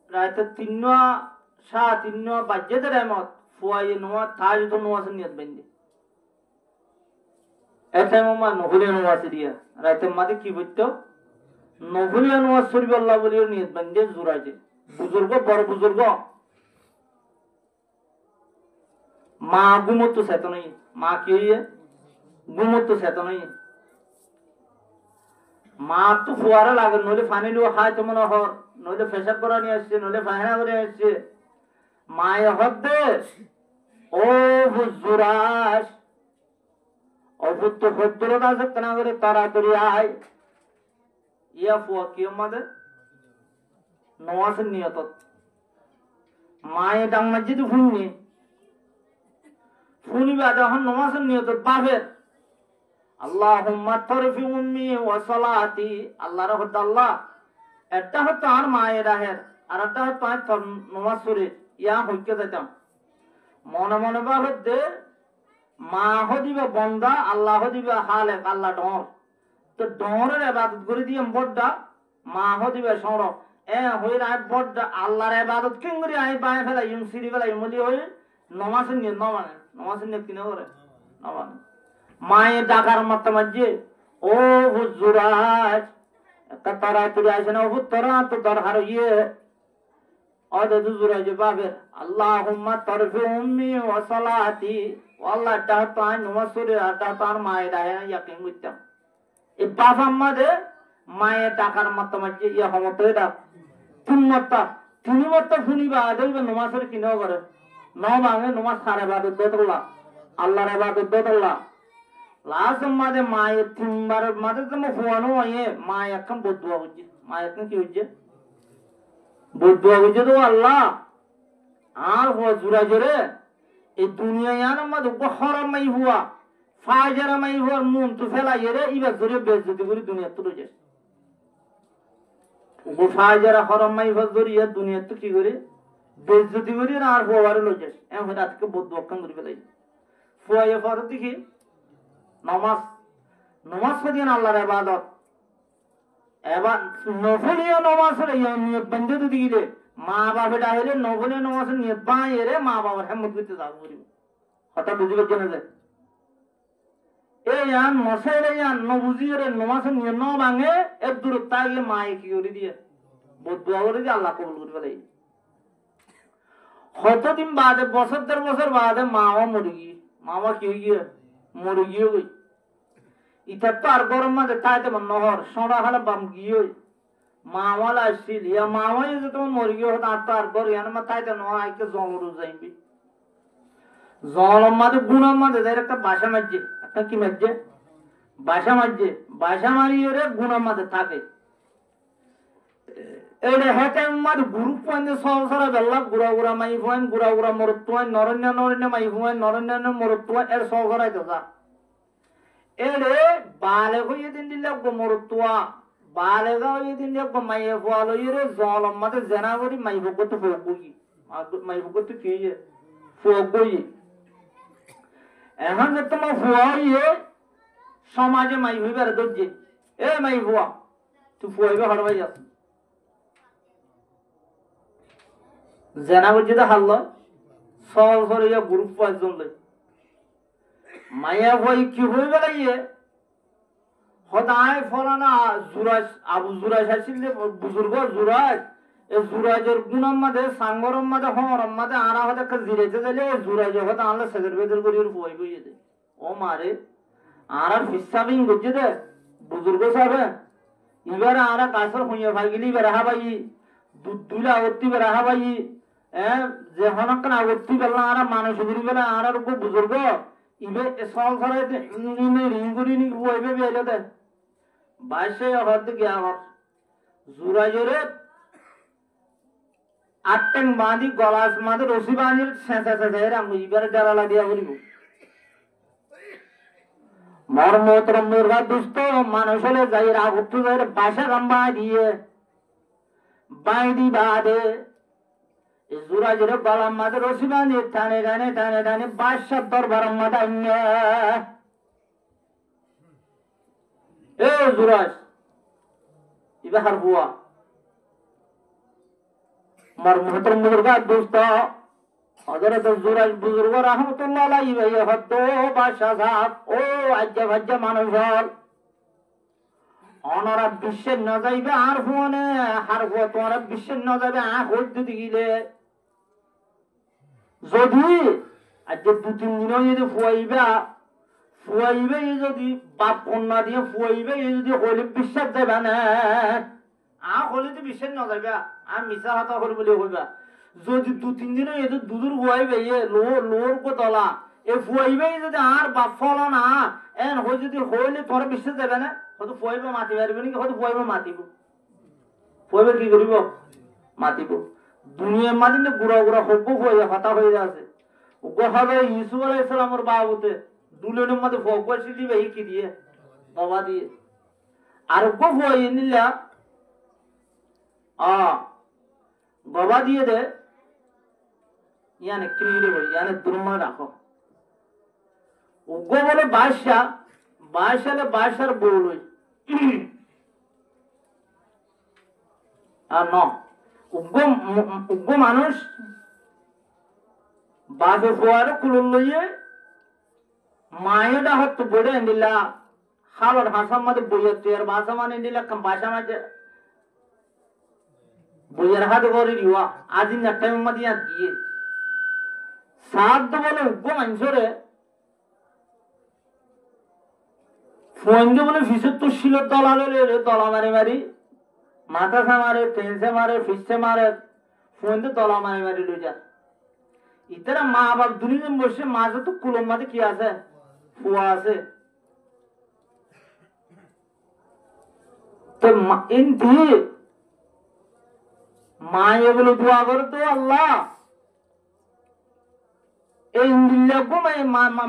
রাতে 3 বাজে টাইমত ফুয়াই নোয়া তাজ তো নোয়া নিয়ত বেঁধে এতে মামা নহলিয়া নোয়া দিয়া রাতে মাঝে কি বলতো নহলিয়া নোয়া শরীফ আল্লাহ বলে নিয়ত বেঁধে জোরাইছে বুজুর্গ বড় বুজুর্গ মা ঘুমত সেত নাই মা কি হইয়ে ঘুমত সেত নাই মা তো ফুয়ারা লাগে নইলে পানি লিও খায় তো মনে হর নইলে পেশাব করা নিয়ে আসছে নইলে পায়খানা করে আসছে মায়ে হদ্দে ও বুজুরাস অভুত্ত ভদ্রতা আছে কেনা করে তাড়াতাড়ি আয় ইয়া ফুয়া কি আমাদের নওয়াজের নিয়ত মায়ে ডাং মাঝে তো ফুনিবে যখন নওয়াজের নিয়ত বাপের আল্লাহুম্মা তরফি উম্মি ওয়া সালাতি, আল্লাহর হদ আল্লাহ একটা হতো আর মায়ের আহের আর একটা হতো আর তোর নমাজ পড়ে ইয়া হইকে যাইতাম মনে মনে বা হদ্দে মা হদিবে বন্দা আল্লাহ হদিবে হালে আল্লাহ ডর তো ডরের ইবাদত করে দিয়ে বড়টা মা হদিবে সর হই রায় বড়টা আল্লাহর ইবাদত কিং করে আই বায় ফেলা ইম সিরি ফেলা ইমলি হই নমাজের নিয়ত না মানে নমাজের নিয়ত কিনা করে না মানে মায়ে ডাকার মত মাঝে ও হুজুরাজ একটা তারা তুই আসে না তোরা তো দরকার ইয়ে অদে হুজুরাজ বাবের আল্লাহুম্মা তরফি উম্মি ওয়া সালাতি আল্লাহ ডাহতো আই নমাজ পড়ে আর ডাহতো আর মায়ে ডাহে না ইয়াকিন করতাম এই বাবা আমাদে মায়ে ডাকার মত মাঝে ইয়া হমত এটা তিনি মত শুনিবা দেখবে নমাজের কিনাও করে ন ভাঙে নমাজ সারে বাদত দোতল্লা আল্লাহর ইবাদত দোতল্লা লাস্ট মাঝে মায়ের তিনবার মাঝে তো ফুয়ানো হয়ে মা এখন বদুয়া বুঝছে মা এখন কি হচ্ছে বদুয়া বুঝছে তো আল্লাহ আর হুয়া জুরা জোরে এই দুনিয়ায় আর আমাদের হরম মাই হুয়া ফাজারা মাই হুয়ার মন তো ফেলাই রে ইবার জোরে বেজ্জতি করে দুনিয়া তুলে যায় ও ফাজারা হরম মাই হুয়া জোরে দুনিয়া তো কি করে বেজ্জতি করে আর হুয়ারে লই যায় এখন রাতকে বদুয়া কান করে ফেলাই ফুয়ায়ে ফরত দেখি নমাজ নমাজ পড়িয়েন আল্লাহর ইবাদত এবার নফলিয়া নমাজের নিয়ত বন্ধে তো দিলে মা বাবা ডাইলে নফলিয়া নমাজের নিয়ত বাঁয়ে রে মা বাবার হেমত করতে যাব করিব হঠাৎ বুঝিবে জেনে যায় এই আন মশাইরে আন ন বুঝিয়ে রে নমাজের নিয়ত ন ভাঙে এর দূরত্ব গিয়ে মায়ে কি করে দিয়ে বদুয়া করে দিয়ে আল্লাহ কবুল করে ফেলাই কতদিন বাদে বছর দেড় বছর বাদে মাও মরে গিয়ে মামা কি হয়ে গিয়ে মরে গিয়ে ওই ইতার তো আর গরম মাঝে তাইতে নহর সোনা হালে বাম গিয়ে মামালা আসছিল ইয়া মামাই যে তোমার মরে গিয়ে হতো আর তো আর গর ইয়ান মা তাইতে নহ আইকে জলরু যাইবি জলম মাঝে গুণার মাঝে যাই একটা বাসা মারছে একটা কি মারছে বাসা মারিয়ে রে গুণার মাঝে থাকে এইটা হেঁটে মাঝে গ্রুপ পয়েন্ট সহসরা বেল্লা গুড়া মাই পয়েন্ট গুড়া মরত পয়েন্ট নরণ্য মাই পয়েন্ট নরণ্য মরত পয়েন্ট এর সহসরাই তো যা এরে বালে হইয়ে দিন দিলে মরতুয়া বালেগা হইয়ে দিন দিলে মাইয়ে ফল হইয়ে রে জলম মাঝে জেনা করি মাই ভগত ফোকই মাই ভগত কি ফোকই এখন যে তোমার ফুয়া হইয়ে সমাজে মাই হইবার দরজে এ মাই ফুয়া তুই ফুয়াইবে হড়বাই যাস জেনা করছি তো হারল সল সরে গ্রুপ পাঁচজন লই মায়া ভয় কি হয়ে গেলাইয়ে হদায় ফলানা জুরাজ আবু জুরাজ আসিল বুজুর্গ জুরাজ এই জুরাজের গুণার মাঝে সাঙ্গরম মাঝে হরম মাঝে আরা হতে জিরেতে দিলে জুরাজ হতে আনলে সেদের বেদের করি ওর বই বইয়ে দে ও মারে আর ফিসাবিং বুঝছে দে বুজুর্গ সাহেব এবারে আরা কাছর হইয়া ভাই গেলি বেড়া হাবাই দুধ দুলা অতি বেড়া হাবাই যে হনকান আগতি বেলা আরা মানুষ ঘুরি বেলা আর উপর বুজুর্গ ইবে সল ধরে ইনে রিং করি নি বইবে বেলে দে বাইশে হদ গিয়া হর জুরাজরে আটটেন বাঁধি গলাস মাঝে রশি বাঁধি ছেঁচা ছেঁচা রাম ইবারে ডালা দিয়া করিব মর্মতর মুরগা দুষ্ট মানুষ হলে যাই রাগুত্তু যাই বাসা গাম্বা দিয়ে বাইদি বাদে জুরাজরে গলার মাঝে রশি বাঁধি টানে টানে টানে টানে বাদশার দরবার মাথা এ জুরাজ ইবে হার বুয়া মর্মতর মুরগা দুষ্ট হযরত জুরাজ বুজুর্গ রাহমাতুল্লাহ আলাইহি ভাইয়া হদ্দ বাদশা সাহেব ও আজ্জা ভাজ্জা মানুষ হল অনরা বিশ্বের ন যাইবে আর ফোনে হার হো তোরা বিশ্বের ন যাবে আ হইতে দিলে যদি আজ দু তিন দিন যদি ফুয়াইবে যদি বাপ কন্যা দিয়ে ফুয়াইবে যদি হলে বিশ্বাস যাবে না আ হলে তো বিশ্বাস ন যাবে আর মিশা হাতা হল বলে হইবা যদি দু তিন দিন এত দুদুর ফুয়াইবে লোর কোতলা এ ফুয়াইবে যদি আর বাপ ফল না এন হই যদি হইলে তোর বিশ্বাস যাবে না হয়তো ফুয়াইবে মাতি পারবে নাকি হয়তো ফুয়াইবে মাতিব ফুয়াইবে কি করিব মাতিব দুনিয়ার মাঝে গুড়া গুড়া হব হয়ে হতা হয়ে আছে ওকে হবে ইসু আলাইহিস সালামের বাবুতে দুলেনের মধ্যে ফোকাস দিবে কি দিয়ে গবা দিয়ে আর গোফই নিলা গবা দিয়ে দে ইয়ানে কিনে বই ইয়ানে দুর্মা রাখো উগ্র বলে বাদশালে বাদশার বউ লই আর ন উগ্র মানুষ বাজে ফোয়ারে কুলুল লইয়ে মায়েটা হতো বড়ে নিলা খাবার ভাষার মধ্যে বইয়ের তুয়ার ভাষা মানে নিলা ভাষা মাঝে বইয়ের হাতে করে দিওয়া আজি না টাইম মধ্যে গিয়ে সাধ্য বলে উগ্র মানুষরে ফোনকে বলে ফিসের তো ছিল দলা লইলে দলা মারি মাথা মারে টেন্সে মারে ফিসে মারে ফোনকে দলা মারি লই যা ইতারা মা বাপ দুনিয়া বসে মাঝে তো কুলম মাঝে কি আছে ফুয়া আছে তো ইনতি মা এগুলো দোয়া করে তো আল্লাহ এই ইন্দিল্লাগো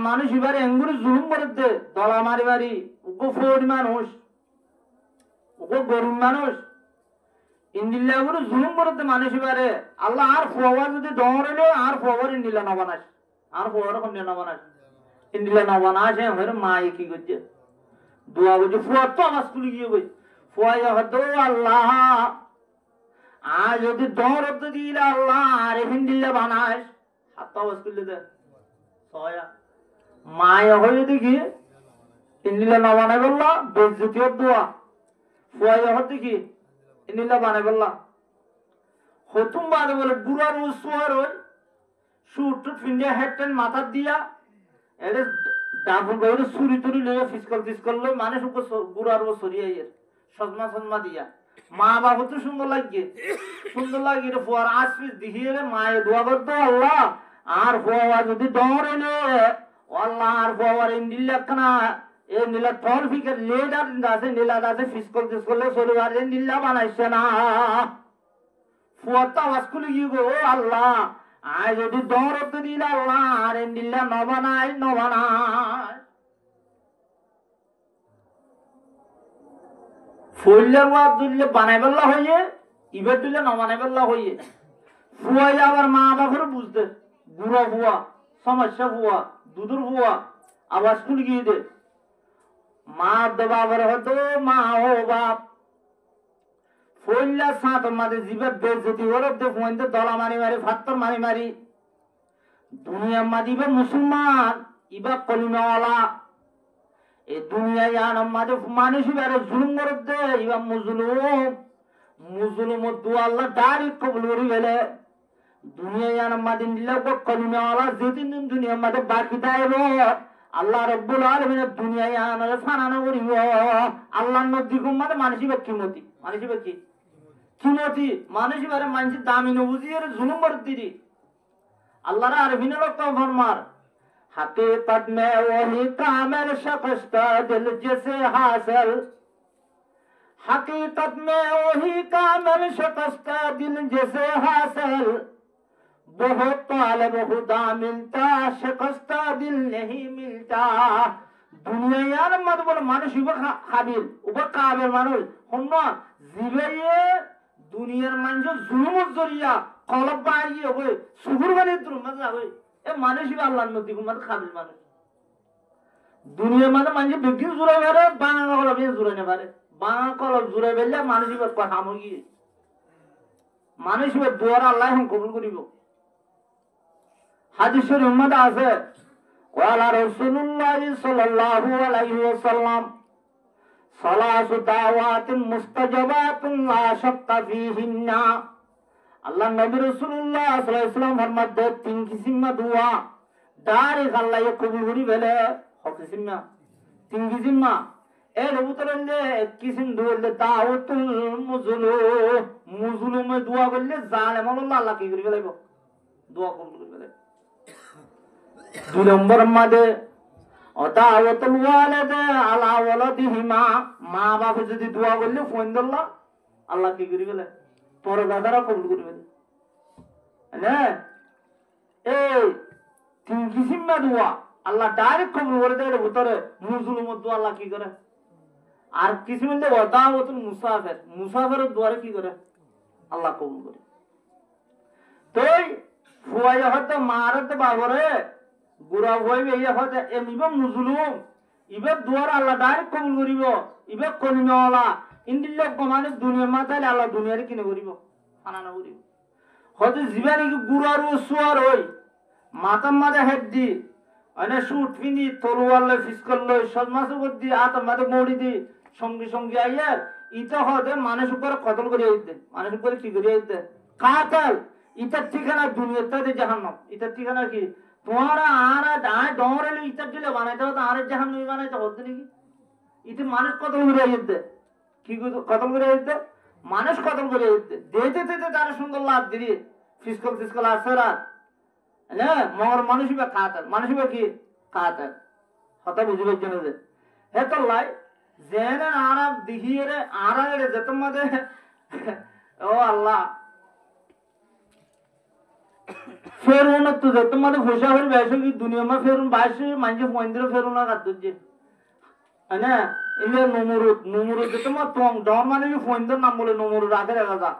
মানুষ এবারে এঙ্গুরি জুলুম করতে দলা মারি উগো ফোড় মানুষ উগো গরুর মানুষ ইন্দিল্লাগুলো জুলুম করতে মানুষ এবারে আল্লাহ আর ফোয়া যদি ডরে আর ফোয়ার ইন্দিল্লা নবানাস আর ফোয়ার কোন নবানাস ইন্দিল্লা নবানাস আমার মা কি করছে দোয়া করছে ফোয়ার তো আমার স্কুলে গিয়ে গই ফোয়া হতো আল্লাহ আর যদি ডর হতে দিলে আল্লাহ আর ইন্দিল্লা বানাস হাত স্কুলে দে সয়া মায়া হয়ে দেখি ইন্দিল্লা না বানাই বললা বেজ্জতির দোয়া ফোয়া হতে কি ইন্দিল্লা বানাই বললা হতুম বাদে বলে বুড়ার উসোয়ার ওই সুট ফিন্ডিয়া হেডটেন মাথা দিয়া এটা ডাবল বাইরে সুরি তুরি লইয়া ফিসকল লই মানে বুড়ার ও সরিয়ে সজমা দিয়া মা বাবা তো সুন্দর লাগে রে ফোয়ার আসপিস দেখিয়ে রে মায়ে দোয়া করতো আল্লাহ আর ফোয়া যদি ডর এলে আল্লাহ আর ফোয়ার ইন্দিল্লা কানা এ নীলা টল ফিকে লেডার আছে নীলা আছে ফিসকল সরি আর নীলা বানাইছে না ফোয়ারটা স্কুলে গিয়ে গো আল্লাহ আর যদি ডর হতে দিলে আল্লাহ আর নীলা নবানাই ফুললে দুললে বানাই বেলা হইয়ে ইবার দুললে নবানাই বেলা হইয়ে ফুয়াই আবার মা বাবার বুঝতে বুড়া ফুয়া সমস্যা ফুয়া দুধুর ফুয়া আবার স্কুল গিয়ে দে মা বাবার হতো মা ও বাপ ফুললা সাত মাঝে জিবে বেজতি ওর দে ফুয়াইতে দলা মারি ফাত্তর মারি দুনিয়া মাদিবে মুসলমান ইবা কলিমাওয়ালা এই দুনিয়ায় আমাদের মানুষ এবারে জুলুম করতে এবার মুজলুম আল্লাহ ডাইরেক্ট কবুল করি গেলে দুনিয়ায় আমাদের নিলাম কলিমাওয়ালা যেদিন দুনিয়ার মধ্যে বাকি থাকবে আল্লাহ রব্বুল আলামিন দুনিয়ায় আনারে ফানানো করিব আল্লাহর নবী গুম্মাতে মানুষ এবার কিমতি মানুষ এবারে মানুষের দামি নবুঝিয়ে জুলুম করতে আল্লাহর আরবিনে লোক ফরমার हकीकत में वही कामिल शख्स का दिल जिसे हासिल हकीकत में वही कामिल शख्स का दिल जिसे हासिल बहुत तालिब खुदा मिलता शख्स का दिल नहीं मिलता दुनियार मत बोल मानुष उबा काबिल उबा काबिल मानुष हुन्ना जिबे दुनियार मानुष जुलुम जरिया कलब बारिए होय सुगुर बने दुर्मत होय এ মানুষ আল্লাহর নবী গুম্মাত কাবিল মানুষ দুনিয়া মানে বিজ্ঞান জুড়ে বেড়ে বাংলা কলব জুড়ে নে পারে বাংলা কলব জুড়ে বেরলে মানুষ কথা মগি মানুষ দুয়ার আল্লাহ কবুল করিব হাদিস শরীফ মধ্যে আছে ওয়ালা রাসূলুল্লাহ সাল্লাল্লাহু আলাইহি ওয়াসাল্লাম সালাসু দাওয়াতিন মুস্তাজাবাতুন লা শাক্কা ফীহিন্না আল্লাহ নবী রাসূলুল্লাহ সাল্লাল্লাহু আলাইহি ওয়াসাল্লাম ফরমাতে তিন কিসিম দোয়া ডাইরেক্ট আল্লাহ কবুল করি বেলে হকিসিমা তিন কিসিম এর উত্তরে এক কিসিম দোয়া দাওয়াতুল মুজলুমে দোয়া করলে জালেম আল্লাহ কি করি বেলাইব দোয়া কবুল করি বেলে দুই নম্বর মধ্যে দাওয়াতুল ওয়ালিদে আলা ওয়ালাদিহিমা মা বাবা যদি দোয়া করলে ফোন দিল্লা আল্লাহ কি করি বেলে তোর দাদারা কবুল করবে এই তিন কিসিম দোয়া আল্লাহ ডাইরেক্ট কবুল করে দেয় ভিতরে মুজলুম দোয়া আল্লাহ কি করে আর কিছু মিলতে ওদা ওতুল মুসাফের মুসাফের দুয়ারে কি করে আল্লাহ কবুল করে তোই ফুয়াই হয়তো মারত বাবরে গুড়া হইবে ইয়ে হয়তো এমিব মুজলুম ইবে দুয়ার আল্লাহ ডাইরেক্ট কবুল করিব ইবে কলিমাওয়ালা ইন্দিল্লে কমানে দুনিয়া মাথায় আল্লাহ দুনিয়ারে কিনে করিব আনানা করিব হয়তো জীবানি গুড়ার সুয়ার হই মাতার মাঝে হেড দি অনে শুট পিনি তলোয়ার লই ফিসকল লই সজমাস উপর দি আতার মাঝে মৌড়ি দি সঙ্গে সঙ্গে আইয়ার ইটা হতে মানুষ উপরে কতল করিয়া দিতে মানুষ উপরে কি করিয়া দিতে কাতাল ইটার ঠিকানা দুনিয়াতে জাহান্নাম ইটার ঠিকানা কি তোমারা আর ডরে ইটার দিলে বানাইতে হতো আর জাহান্নামি বানাইতে হতো নাকি ইতে মানুষ কতল করিয়া দিতে কি কতল করিয়া দিতে মানুষ কতল করিয়া দিতে দিতে দিতে তারা সুন্দর লাভ দিয়ে ফিসকল ফিসকল আসছে রাত হ্যাঁ মগর মানুষ বা কাতাল মানুষ বা কি কাতাল হতা বুঝিবার জন্য যে হে তো লাই জেনে আরাম দিহিয়ে রে আরাগে যেত মধ্যে ও আল্লাহ ফেরুন তো যেত মধ্যে ঘোষা হয়ে বেসো কি দুনিয়া মা ফেরুন বাইশে মানছে মন্দিরে ফেরুন না কাট দিচ্ছে না ইলে নমরুদ নমরুদ যেত মা টং ডর মানে কি ফন্দের নাম বলে নমরুদ আগে দেখা যা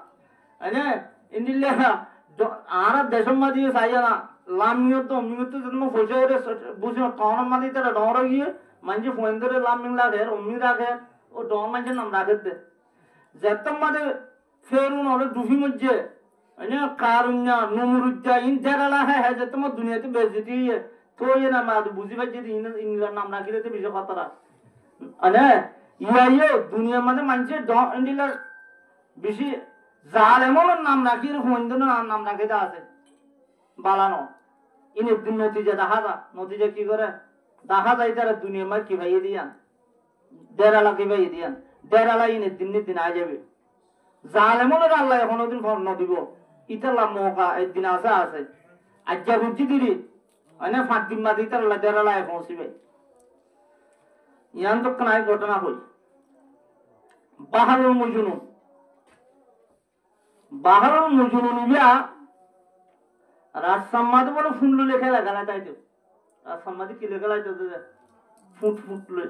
না ইন্দিলে আর দেশের মাঝে চাইয়া না লামিও তো অমিও তো যেত মা ঘোষা হয়ে বুঝি টনের মাঝে তারা ডর গিয়ে মানছে ফন্দের লামিং রাখে অমি রাখে ও ডর মানছে নাম রাখে দে যেত মাঝে ফেরুন হলে ডুফি মধ্যে কারুন্যা নমরুদ্দা ইন যারা হ্যাঁ যে তোমার দুনিয়াতে বেজতি তো না মা বুঝি পাই যদি ইংল্যান্ড নাম রাখি দিতে বিষয় কথাটা আরে ইয়াইও দুনিয়ার মধ্যে মানুষের ইন্ডিলার বেশি জাল এমন নাম রাখি ফোন নাম রাখি দা আছে বালানো ইনের দিন নতিজা দেখা যা নতিজা কি করে দেখা যায় তারা দুনিয়ার মধ্যে কি ভাইয়ে দিয়ান দেড়ালা কি ভাইয়ে দিয়ান দেড়ালা ইনের দিন আয় যাবে জাল এমন আল্লাহ এখনো দিন ফোন দিব ইতাল্লা মৌকা একদিন আছে আছে আজ্জা বুঝছি দিলি অনে ফাঁক দিন মাদি ইতাল্লা দেড়ালা পৌঁছিবে ইয়ান তো নাই ঘটনা হই বাহারুল মুজুনুন ইয়া রাজসাম্মাদ বলে ফুন্ডু লেখা লাগালা তাই তো রাজসাম্মাদি কি লেখা লাইতো ফুট ফুট লই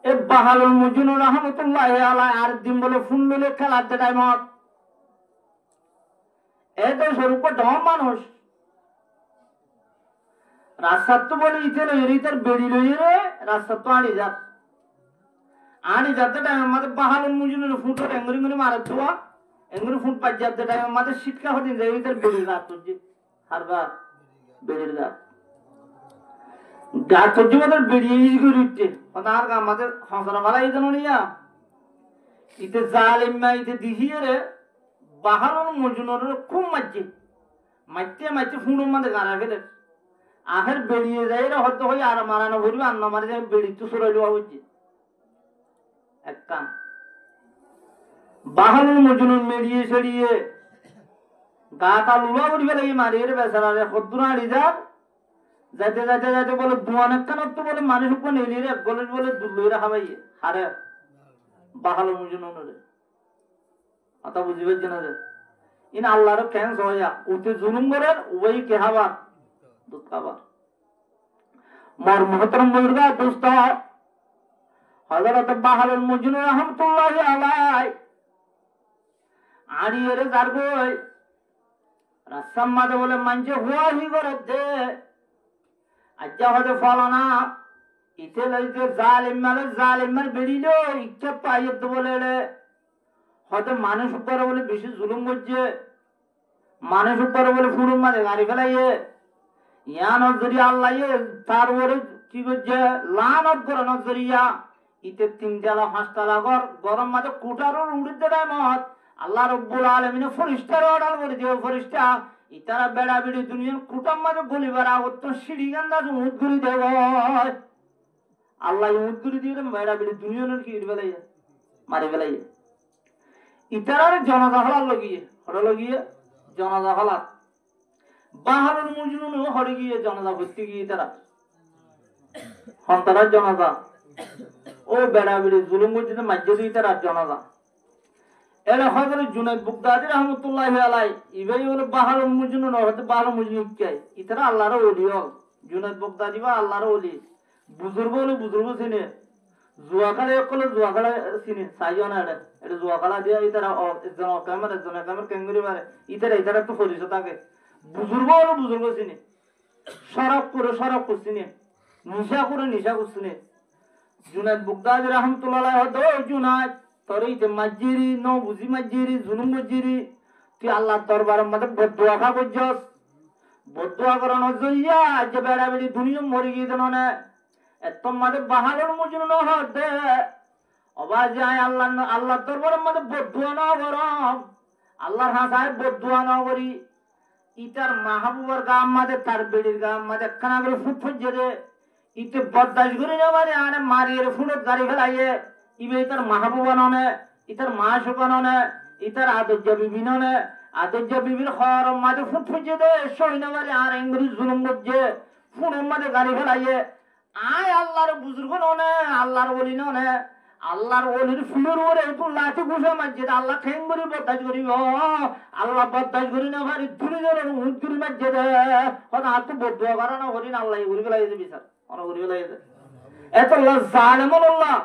এ বাহারুল মুজুনুন রহমতুল্লাহ আলাইহি আর দিন বলে ফুন্ডু লেখা লাগতে টাইমত এত স্বরূপ ডম মানুষ রাস্তার তো বলে ইতে লইতার বেড়ি লইরে রাস্তার তো আনি যাতে টাইম আমাদের বাহালুন মুজুনের ফুট এঙ্গুরি গুলি মারা দেওয়া এঙ্গুরি ফুট পাই যাতে টাইম আমাদের শীতকা হতে যাই ইতার বেড়ি গাছ তুলছে হারবার বেড়ির গাছ তুলছে আমাদের বেরিয়ে ইস করে উঠছে আর আমাদের সংসার ভালো ইতে নিয়া ইতে জালিমা ইতে দিহিয়ে রে বাহারুন মুজুনের খুব মাইতে ফুনের মধ্যে গাড়া ফেলে আখের বেরিয়ে যায় রে হয়তো হই আর মারানো ভরবে আর না মারি বেড়ি তো সরাই দেওয়া হচ্ছে এক কান বাহারুন মুজুনুর মেরিয়ে সেরিয়ে গাটা লুলা করি ফেলে মারিয়ে রে বেচারা রে হদ্দুর আড়ি যার যাইতে যাইতে যাইতে বলে দুয়ান একখানত তো বলে মানুষ উপর নেলি রে গলে বলে দুলই রাখা ভাই হারে বাহারুন মুজুনুর কথা বুঝিবেন না যে ইন আল্লাহর ক্যান্স হইয়া উতে জুলুম করেন ওই কে হাবার দুধ খাবার মর মুহতরম বুজুর্গ দোস্ত হযরত বাহারুল মুজনুন রাহমাতুল্লাহি আলাইহি আড়িয়ে যার গই রাসাম মাদে বলে মানজে হুয়াহি করে দে আজ্জা হতে ফলানা ইতে লইতে জালিম মাল বেরিলো ইচ্ছা পাইয়ে বলে হয়তো মানুষ উপরে বলে বেশি জুলুম করছে মানুষ উপরে বলে ফুরুম মানে গাড়ি ফেলাইয়ে ইয়া নজরিয়া আল্লাহ তার উপরে কি করছে লানত করে নজরিয়া ইতে 3 তলা 5 তলা ঘর গরম মাঝে কুটারও উড়িতে দেয় মত আল্লাহ রব্বুল আলামিন ফরিস্তার অর্ডার করে দিও ফরিস্তা ইতারা বেড়া বেড়ি দুনিয়ার কুটাম মাঝে গলিবার আগত সিঁড়ি গান্দা উঠ ঘুরি দেব আল্লাহ উঠ ঘুরি দিয়ে বেড়া বেড়ি দুনিয়ার কি ফেলাইয়ে মারি ফেলাইয়ে ইতারার জনতা হলার লগিয়ে জনতা হলার বাহারুল মুজনুন হরে গিয়ে জনতা ভর্তি গিয়ে তারা হন্তারার জনতা ও বেড়া বেড়ি জুলুম করছে মাঝে দিয়ে তারা জনতা এলে হযরত জুনাইদ বুগদাদি রাহমাতুল্লাহি আলাইহি ইবাই হলো বাহারুল মুজনুন হতে বাহারুল মুজনুন কে ইতারা আল্লাহর ওলি হল জুনাইদ বুগদাদি বা আল্লাহর ওলি বুজুর্গ হলো বুজুর্গ ছিনে জুয়া খেলে কলে জুয়া খেলা চিনি চাইও না এটা জুয়া খেলা দিয়ে ইতারা একজন একজন কেঙ্গুরি মারে ইতারা তো পরিচয় থাকে বুজুর্গ হলো বুজুর্গ চিনি সরব করছিনি নিশা করছিনি জুনাদ বুগদাদ রহমতুল্লাহ হতো জুনাদ তোর ইতে মাজিরি ন বুঝি মাজিরি জুনুম মজিরি তুই আল্লাহ দরবারের মধ্যে বদুয়া খা করছস বদুয়া করানো জইয়া যে বেড়া বেড়ি দুনিয়া মরে গিয়ে দেন না এত মাঝে বাহালোর মজুর ন হতে অবাজ আয় আল্লাহ দরবারের মধ্যে বদুয়া না করম আল্লাহর হাসায় বদুয়া না করি ইটার মাহবুবার গাম মাঝে তার বেড়ির গাম মাঝে কানা করে ফুট ফুটছে ইতে বদাস করে যাবারে আরে মারিয়ে ফুলত গাড়ি ফেলাইয়ে ইবে ইতার মাহবুবা ননে ইতার মা শুকা ননে ইতার আদর্য বিবি ননে আদর্য বিবির খর মাঝে ফুট ফুটছে দে সই নেবারে আর ইংরেজ জুলুম করছে ফুনের মাঝে গাড়ি ফেলাইয়ে আয় আল্লাহর বুজুর্গ ননে আল্লাহর ওলি ননে আল্লাহর ওলির ফুলের ওরে একটু লাঠি ঘুষে মারছে আল্লাহ ঠেং করি বদাস করিব আল্লাহ বদাস করি না ভারি ধুরি ধরে উঠ করি মারছে দে হয়তো হাত তো বদুয়া করা না করি না আল্লাহ ঘুরি ফেলাই দেবে বিচার এত জালেম আল্লাহ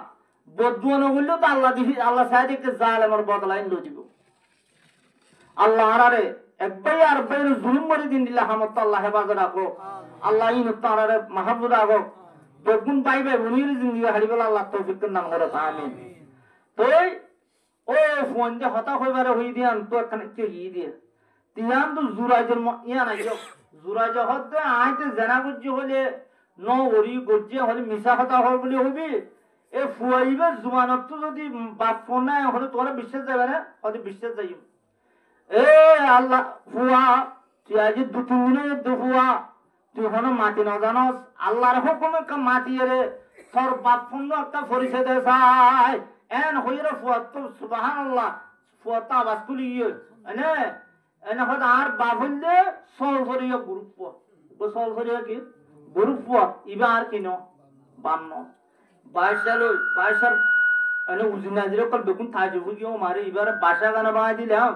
বদুয়া না করলেও তো আল্লাহ দিবি আল্লাহ চাই দেখতে জালেমের বদলাই লো দিব আল্লাহ আরে একবাই আর বাইরে জুলুম করে দিন দিলে হামত আল্লাহ হেফাজত রাখো আল্লাহ ইন তারারে মাহবুব রাখো বেগুন পাইবে উনির জিন্দিগি হারিবেলা আল্লাহ তৌফিক নাম করে আমিন তোই ও ফোন যে হতা হইবারে হই দিয়ান তো এখানে কে ই দিয়ে তিয়ান তো জুরাজের ইয়া নাই জুরাজ হতে আইতে জানা গুজি হলে ন ওরি গজ্জে হলে মিশা হতা হয় বলে হবি এ ফুয়াইবে জুমানত যদি বাপ ফোন নাই হলে তোরা বিশ্বাস যাবে না হয়তো বিশ্বাস যাইব এ আল্লাহ ফুয়া তুই আজ 2-3 দিনের ফুয়া তুই হনো মাটি না জানস আল্লাহর হুকুমে মাটি রে তোর বাপ ফোন একটা পরিচয় দে চাই এন হইরে ফুয়া তো সুবহানাল্লাহ ফুয়া তা আওয়াজ তুলি এনে এনে হয়তো আর বাপ হইলে সল করিয়া গ্রুপ সল করিয়া কি গ্রুপ ইবা আর কিন বান্ন 22 এনে উজিনাজিরে কল বেগুন থাজবু গিয়ে মারে এবারে বাসা গানা বানাই দিলাম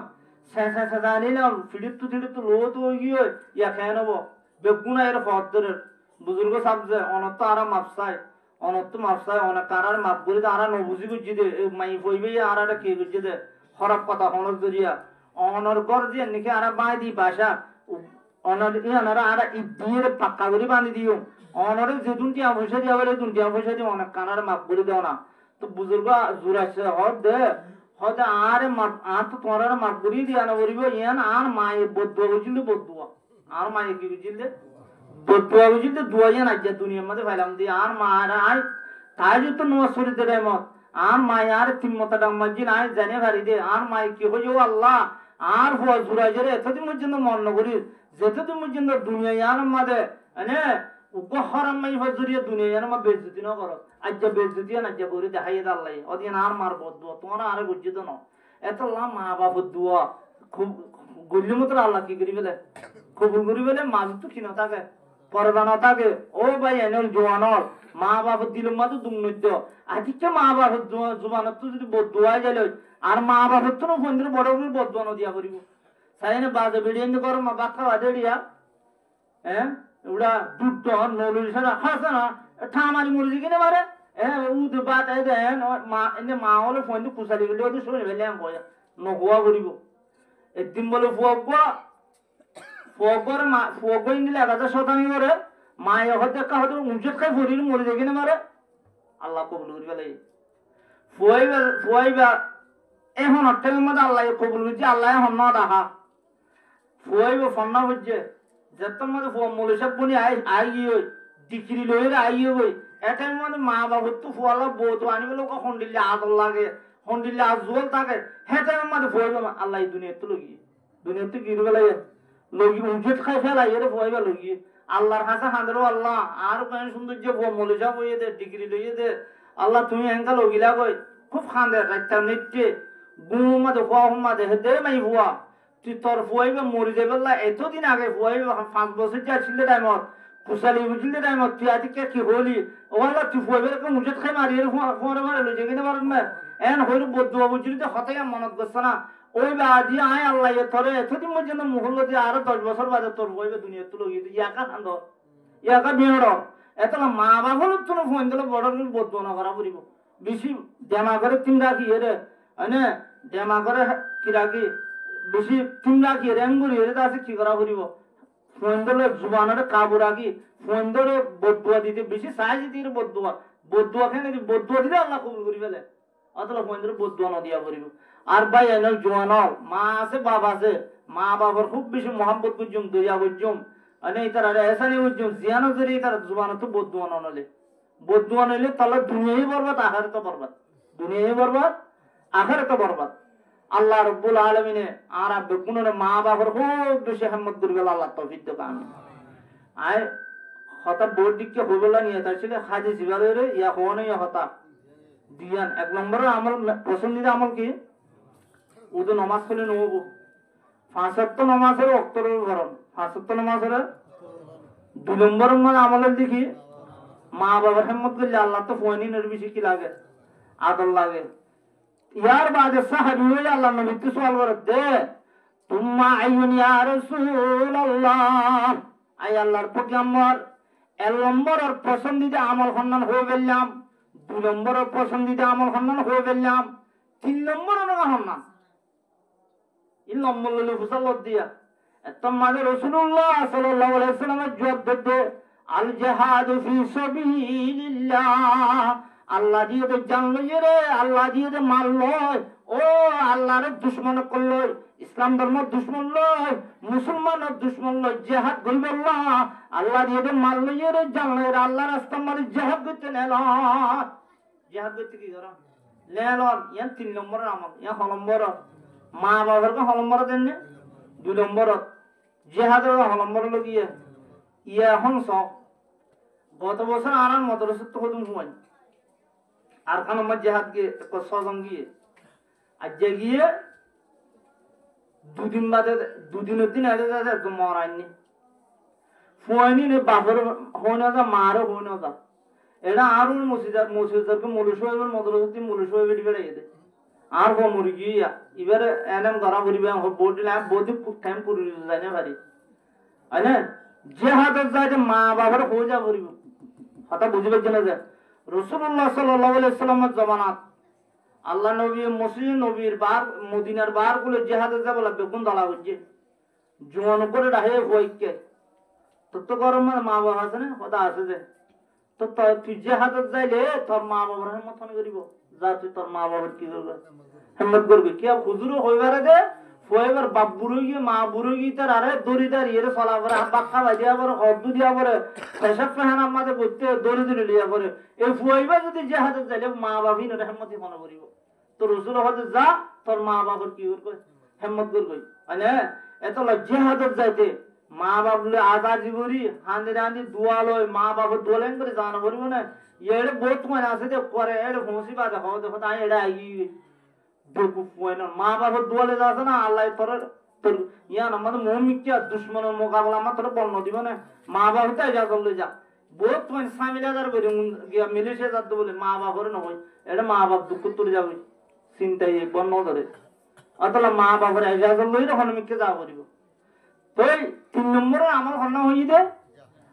সেসা নিলাম ফিলিপ তো লো তো গিয়ে ইয়া খেয়ে নেবো বেগুন এর ফদরের বুজুর্গ সাবজে অনত আর মাপসাই অনেক কারার মাপ করে আর নবুজি গুজি দে মাই ফইবে আর কে গুজি দে খরাব কথা হনর জরিয়া অনর গর দিয়ে নিকে আর বাই দি বাসা অনর ইয়ানারা আর ইদির পাক্কা করে বাঁধি দিও অনরে যে দুনটিয়া পয়সা দিয়া বলে দুনটিয়া পয়সা দিয়ে অনেক কানার মাপ করে দেও না তো বুজুর্গ জুরাছে হদ দে হদ আর মাপ আর তো তোমার মাপ করে দিয়া না বলিব ইয়ান আর মায়ে বদুয়া বুঝিলে বদুয়া আর মায়ে কি বুঝিলে বদুয়া বুঝিলে দুয়া ইয়ান আজ দুনিয়ার মধ্যে ফাইলাম দি আর মার আই তাই যত নোয়া শরীরে রেমত আর মায়ে আর তিম্মতা ডাম্মাজিন আই জানে ভারি দে আর মায়ে কি হইও আল্লাহ আর হুয়া জুরাজের এতদিন পর্যন্ত মন নগরী যেতদিন পর্যন্ত দুনিয়া ইয়ার মধ্যে এনে উপহারাম মাই হজরিয়া দুনিয়া ইয়ার মধ্যে বেজ্জতি না করো আজ বেজ্জতি না আজ করে দেখাই দে আল্লাহ ওদিন আর মার বদুয়া তোমার আর বুঝিত না এত লা মা বাবা দুয়া খুব গল্লি মতো আল্লাহ কি করি বলে কবুল করি বলে মাঝ তো কিনা থাকে পর্দা না থাকে ও ভাই এনেল জোয়ানর মা বাবা দিল মা তো দুর্নীত আজকে মা বাবা জোয়ানত তো যদি বদুয়া গেল আর মা বাবা তো বন্ধুর বড় বড় বদুয়া দিয়া করিব সাইনে বাজে বেড়িয়ে করো মা বাক্কা বাজে দিয়া হ্যাঁ ওটা দুধ নলুর সারা হাসে না ঠামারি মুরগি কিনে মারে হ্যাঁ উদ বাত মা এনে মা হলে ফোন দিয়ে কুচালি গেলে ওদের শুনে ফেলে আমি নহুয়া করিব একদিন বলে ফুয়ার মা ফুয়া নিলে 1000 শতাংশ করে মায়ে হতে একা হতে উঁচুত খাই ফরির মরে দেখে না মারে আল্লাহ কবুল করি ফেলে ফুয়াইবা এখন অট্টের মধ্যে আল্লাহ কবুল করছে আল্লাহ এখন না রাখা ফুয়াইবা ফন্না হচ্ছে যেতার মধ্যে মৌলিসাব বনি আই গিয়ে ডিগ্রি লইলে আই গিয়ে এটার মধ্যে মা বাবুর তো ফুয়ালা বউ তো আনিবে লোক হন্ডিলে আদর লাগে হন্ডিলে আজল থাকে হেটার মধ্যে ফুয়াইবা আল্লাহ দুনিয়ার তো দুনিয়ার তো গিরবে লাগে লগি উজত খাই ফেলাই এর ফুয়াইবা লগি আল্লাহর হাসা হাঁদরো আল্লাহ আর কেন সৌন্দর্য মৌলিসাব হইয়ে দে ডিগ্রি লইয়ে দে আল্লাহ তুমি এঙ্কা লগিলা কই খুব খান্দে রাইতা নিত্যে গুঁ মাদে ফুয়া মাদে হেদে মাই ফুয়া তুই তোর ফুয়াইবে মরি যাবে এতদিন আগে ফুয়াইবে 5 বছর যা ছিল টাইমত কুশালি বুঝলে টাইমত তুই আজকে কি হলি ওলা তুই ফুয়াইবে মুজত খাই মারি ফুয়ারে মারে লই যেখানে মারেন না এন হইল বদুয়া বুঝলি তো হতাই মনত করছে না ওই বাদি আয় আল্লাহ তোরে এতদিন পর্যন্ত মহল্লা দিয়ে আরো 10 বছর বাদে তোর ফুয়াইবে দুনিয়া তুলো গিয়ে ইয়াকা খান্দ ইয়াকা বিয়েড় এতলা মা বাবা হলো তোর ফোন দিলে বড় বদুয়া না করা পড়িব বেশি দেমা করে তিন রাখি এরে মানে দেমা করে কি রাখি বেশি তিন রাখি রেঙ্গুরি এরে আছে কি করা করিব ফোনদলে জুবানের কাবু রাখি ফোনদলে বদুয়া দিতে বেশি সাইজ দিতে বদুয়া খেয়ে বদুয়া দিলে আল্লাহ কবুল করি ফেলে অতলা ফোনদলে বদুয়া নদিয়া করিব আর ভাই এনে জোয়ান মা আছে বাবা আছে মা বাবার খুব বেশি মহাব্বত করছুম দইয়া করছুম মানে তারা এসানি করছুম জিয়ানো যদি তারা জুবান তো বদুয়া নলে বদুয়া নইলে তাহলে দুনিয়াই বরবাদ আখারে তো বরবাদ দুনিয়াই বরবাদ আখারে তো বরবাদ আল্লাহ রব্বুল আলমিনে আর আব্বে কোনো মা বাবার খুব বেশি হেম্মত করবে আল্লাহ তৌফিক দেবে আমি আয় হতা বোর্ড দিককে হইবেলা নিয়ে তার ছিল হাজি জিবারে ইয়া হওয়ানো ইয়া হতা দিয়ান এক নম্বরের আমল পছন্দিদা আমল কি উদু নমাজ পড়লে নব পাঁচত্ব নমাজের অক্তরের ভরণ পাঁচত্ব নমাজের 2 নম্বরের মধ্যে আমলের দেখি মা বাবার হেম্মত করলে আল্লাহ তো ফোয়ানি নর বেশি কি লাগে আদর লাগে ইয়ার বাদে সাহাবী হইলে আল্লাহ নবীকে সওয়াল করে দে তুম্মা আইয়ুন ইয়া রাসূলুল্লাহ আই আল্লাহর পয়গম্বর 1 নম্বরের পছন্দিদা আমল খন্নান হয়ে গেলাম 2 নম্বরের পছন্দিদা আমল খন্নান হয়ে গেলাম 3 নম্বরের না খন্নান ইন নম্বর ললে ফুসালত দিয়া এতমাদে রাসূলুল্লাহ সাল্লাল্লাহু আলাইহি ওয়াসাল্লামের জবাব দে আল জিহাদ ফি সাবিলিল্লাহ আল্লাহ দিয়ে জান লইয়ে রে আল্লাহ দিয়ে মাল লয় ও আল্লাহর দুশমন করলো ইসলাম ধর্ম দুশমন লয় মুসলমানের দুশমন লয় জিহাদ কইবল্লাহ আল্লাহ দিয়ে মাল লইয়ে রে জান লইয়ে রে আল্লাহর রাস্তা মানে জিহাদ করতে নেল জিহাদ করতে কি করা নেল ইয়ান 3 নম্বরের আমল ইয়া নম্বর মা বাবারকে নম্বর দেন 2 নম্বর জিহাদের নম্বর লগিয়ে ইয়া এখন গত বছর আর মাদ্রাসা তো হদম হয় আর খান আমার জেহাদ গিয়ে সজম গিয়ে আজ গিয়ে 2 দিন বাদে 2 দিনের দিন আগে একদম মরাইনি ফুয়াইনি নে বাপের হইনা যা মারও হইনা যা এটা আর মসজিদকে মৌলুস হইবের মদরসতি মৌলুস হইবে দিবে এদে আর হো মরি গিয়া এবারে এনএম ধরা পড়িবে বোর্ড ল্যাব বোধি টাইম পুরি যায় না পারি আনে জেহাদের যায় মা বাবার হয়ে যা পড়িব কথা বুঝবে জানা যায় রাসূলুল্লাহ সাল্লাল্লাহু আলাইহি ওয়াসাল্লামের জামানাত আল্লাহ নবী মুসলিম নবীর বার মদিনার বার গুলো জিহাদে যাব লাগবে কোন দালা হচ্ছে জোয়ান করে রাহে হইকে তো গরম মা বাবা আছে না কথা আছে যে তো তুই জিহাদে যাইলে তোর মা বাবার হিম্মত করিব যা তুই তোর মা বাবার কি করবে হিম্মত করবি কি হুজুর হইবারে দে ফয়বার বাপ বুড়ো গিয়ে মা বুড়ো গিয়ে তার আরে দড়িদার ইয়ে চলা করে বাক্কা বাজিয়া পরে হদ্দু দিয়া পরে পেশাব পেহান আমাদের করতে দড়ি লিয়া পরে এই ফুয়াইবা যদি জেহাদে যাইলে মা বাবি না হেম্মতি মনে করিব তো রসুল হতে যা তোর মা বাবার কি করবে হেম্মত করবে মানে এত জেহাদে যাইতে মা বাবলে আজাদি করি হান্দি রান্দি দোয়া লয় মা বাবার দোলেন করে জানা করিব না এড়ে বহুত মানে আছে যে করে এড়ে ফসি বা দেখো দেখো তাই এড়ে আই মা বাবার দোয়ালে যাচ্ছে না আল্লাহ তোর ইয়ান আমাদের মমিকা দুশ্মনের মোকাবেলা আমার তোর বর্ণ দিব না মা বাবা তাই যা করলে যা বহুত মানে সামিলাদার করে মিলিশে যাতে বলে মা বাবার নয় এটা মা বাপ দুঃখ তুলে যাবে চিন্তাই বর্ণ ধরে অতলা মা বাবার এজাজত লই তখন মিকে যা করিব তো 3 নম্বরে আমার হন্না হই দে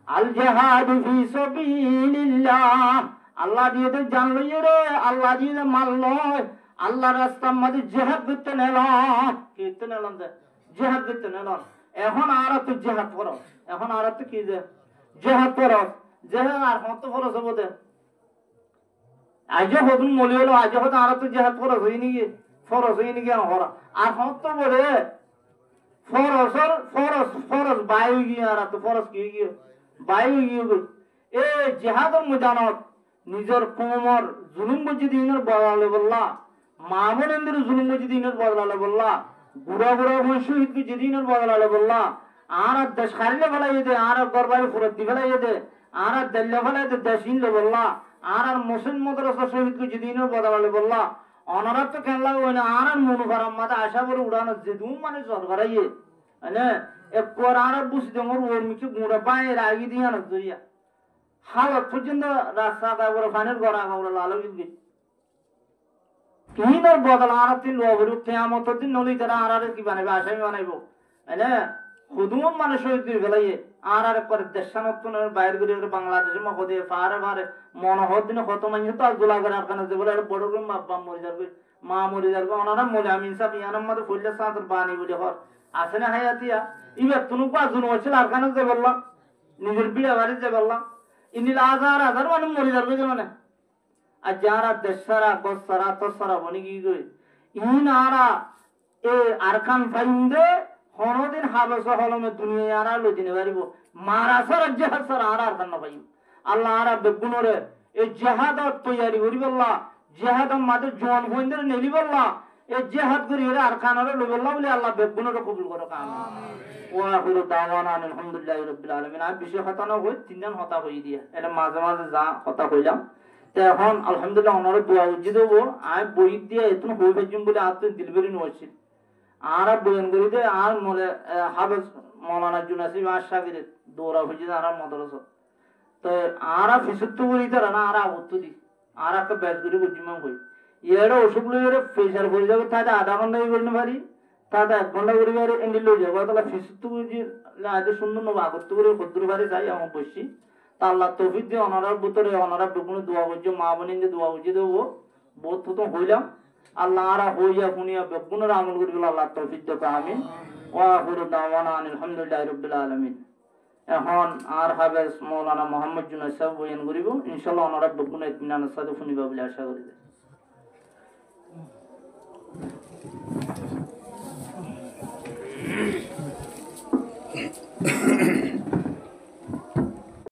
আল জিহাদ ফি সাবিলিল্লাহ আল্লাহ দিয়ে জান লইয়ে রে আল্লাহ দিয়ে মাল লয় আল্লাহ রাস্তার মধ্যে জিহাদ করতে নিলাম করতে নিলাম জিহাদ করতে নিলাম এখন আর তো জিহাদ করো এখন আর তো কি যে জিহাদ করো জিহাদ আর হত খরচ হবো দে আজ হতুন মলি হলো আজ হতো আর তো জিহাদ খরচ হয়নি গিয়ে ফরজ হয়নি গিয়ে হরা আর হত বলে ফরজ বায়ু গিয়ে আর তো ফরজ কি গিয়ে বায়ু গিয়ে এ জিহাদের ময়দানত নিজের কোমর জুলুম বুঝি দিনের বদলালে বললা মামুনেন্দ্র জুলুম বুঝি দিনের বদলালে বললা বুড়া শহীদকে যেদিনের বদলালে বললা আর দেশ খারিলে ফেলাই দে আর গরবারে ফুরত দি ফেলাই দে আর দেল্লে ফেলাই দে দেশ ইনলে বললা আর মুসলিম মাদ্রাসা শহীদকে যেদিনের বদলালে বললা অনারাত তো কেন লাগে না আর মনুফারাম মাথা আশা করে উড়ানো যেদুম মানে সরকারাইয়ে মানে একবার আর বুঝতে মোর ওর মিকে গুঁড়া বাইরে আগি দিয়ে আনা জইয়া হালত পর্যন্ত রাস্তা কাগরে ফানের গড়া কাগরে লালো গিয়ে কিনার বদল আর তিন লোভের কেয়ামতের দিন নলি তারা আর কি বানাইবে আসামি বানাইব মানে হুদুমন মানে শহীদ করে ফেলাইয়ে আর করে দেশানত্তনের বাইরে করে বাংলাদেশের মধ্যে ফারে ফারে মনোহর দিনে কত মানুষ তো আর জোলা করে আর কানে যে বলে বড় করে বাপ মরে যাবে মা মরে যাবে ওনারা মরে আমি ইনসাফ ইয়ানার মধ্যে ফুললে সাঁতর বানি বলে হর আছে না হায়াতিয়া ইবার তুনু পাঁচজন হচ্ছিল আর কানে যে বললাম নিজের বিড়া বাড়ি যে বললাম ইনিল হাজার হাজার মানুষ মরে যাবে যে মানে আর যারা দেশ সারা গছ সারা তোর সারা বনি কি কই ইন আরা এ আরকান ফাইন্দে হনদিন হালস হলমে দুনিয়া আরা লদিনে পারিব মারা সারা জাহাজ সারা আর আরকান না পাইব আল্লাহ আরা বেগুনরে এই জাহাদ তৈয়ারি করি বললা জাহাদ মাদের জোয়ান বইন্দরে নেলি বললা এই জাহাদ করি এর আরকানরে লই বললা বলে আল্লাহ বেগুনরে কবুল করো আমিন ওয়া আখিরু দাওয়ানা আলহামদুলিল্লাহি রাব্বিল আলামিন আর বিষয় কথা না হই তিনজন হতা হই দিয়া এটা মাঝে মাঝে যা হতা কইলাম তো এখন আলহামদুলিল্লাহ ওনারে দোয়া উজি দেব আমি বই দিয়ে এতন হই ফেজুম বলে আত্ম দিলবেরি নছিল আর বয়ান করি দে আর মলে হাফেজ মাওলানা জুনাসি মাশাগির দৌড়া হইছে আর মাদ্রাসা তো আর ফিসুত্তু করি তারা না আর উত্তর দি আর একটা ব্যাচ করে বুঝিমাম হই এরা ওষুধ লইরে প্রেসার পড়ে যাবে তাতে আধা ঘন্টা করতে পারি তাতে 1 ঘন্টা করে বারে এন্ডি লই যাবো তাহলে ফিসুত্তু করি আজ সুন্দর নব আগত করে খদ্দুর বাড়ি যাই আমি বসি তা আল্লাহ তৌফিক দিয়ে অনারার ভিতরে অনারা বেগুনে দোয়া করছে মা বোনের যে দোয়া করছে দেবো বহুত তো হইলাম আল্লাহ আরা হইয়া শুনিয়া বেগুনের আমল করি আল্লাহ তৌফিক দেবো আমিন ওয়া আখিরু দাওয়ানা আলহামদুলিল্লাহি রাব্বিল আলামিন এখন আর হাফেজ মাওলানা মোহাম্মদ জুনাইদ সাহেব বয়ান করিব ইনশাআল্লাহ ওনারা বেগুনে ইতমিনানের সাথে শুনিবা বলে আশা করি।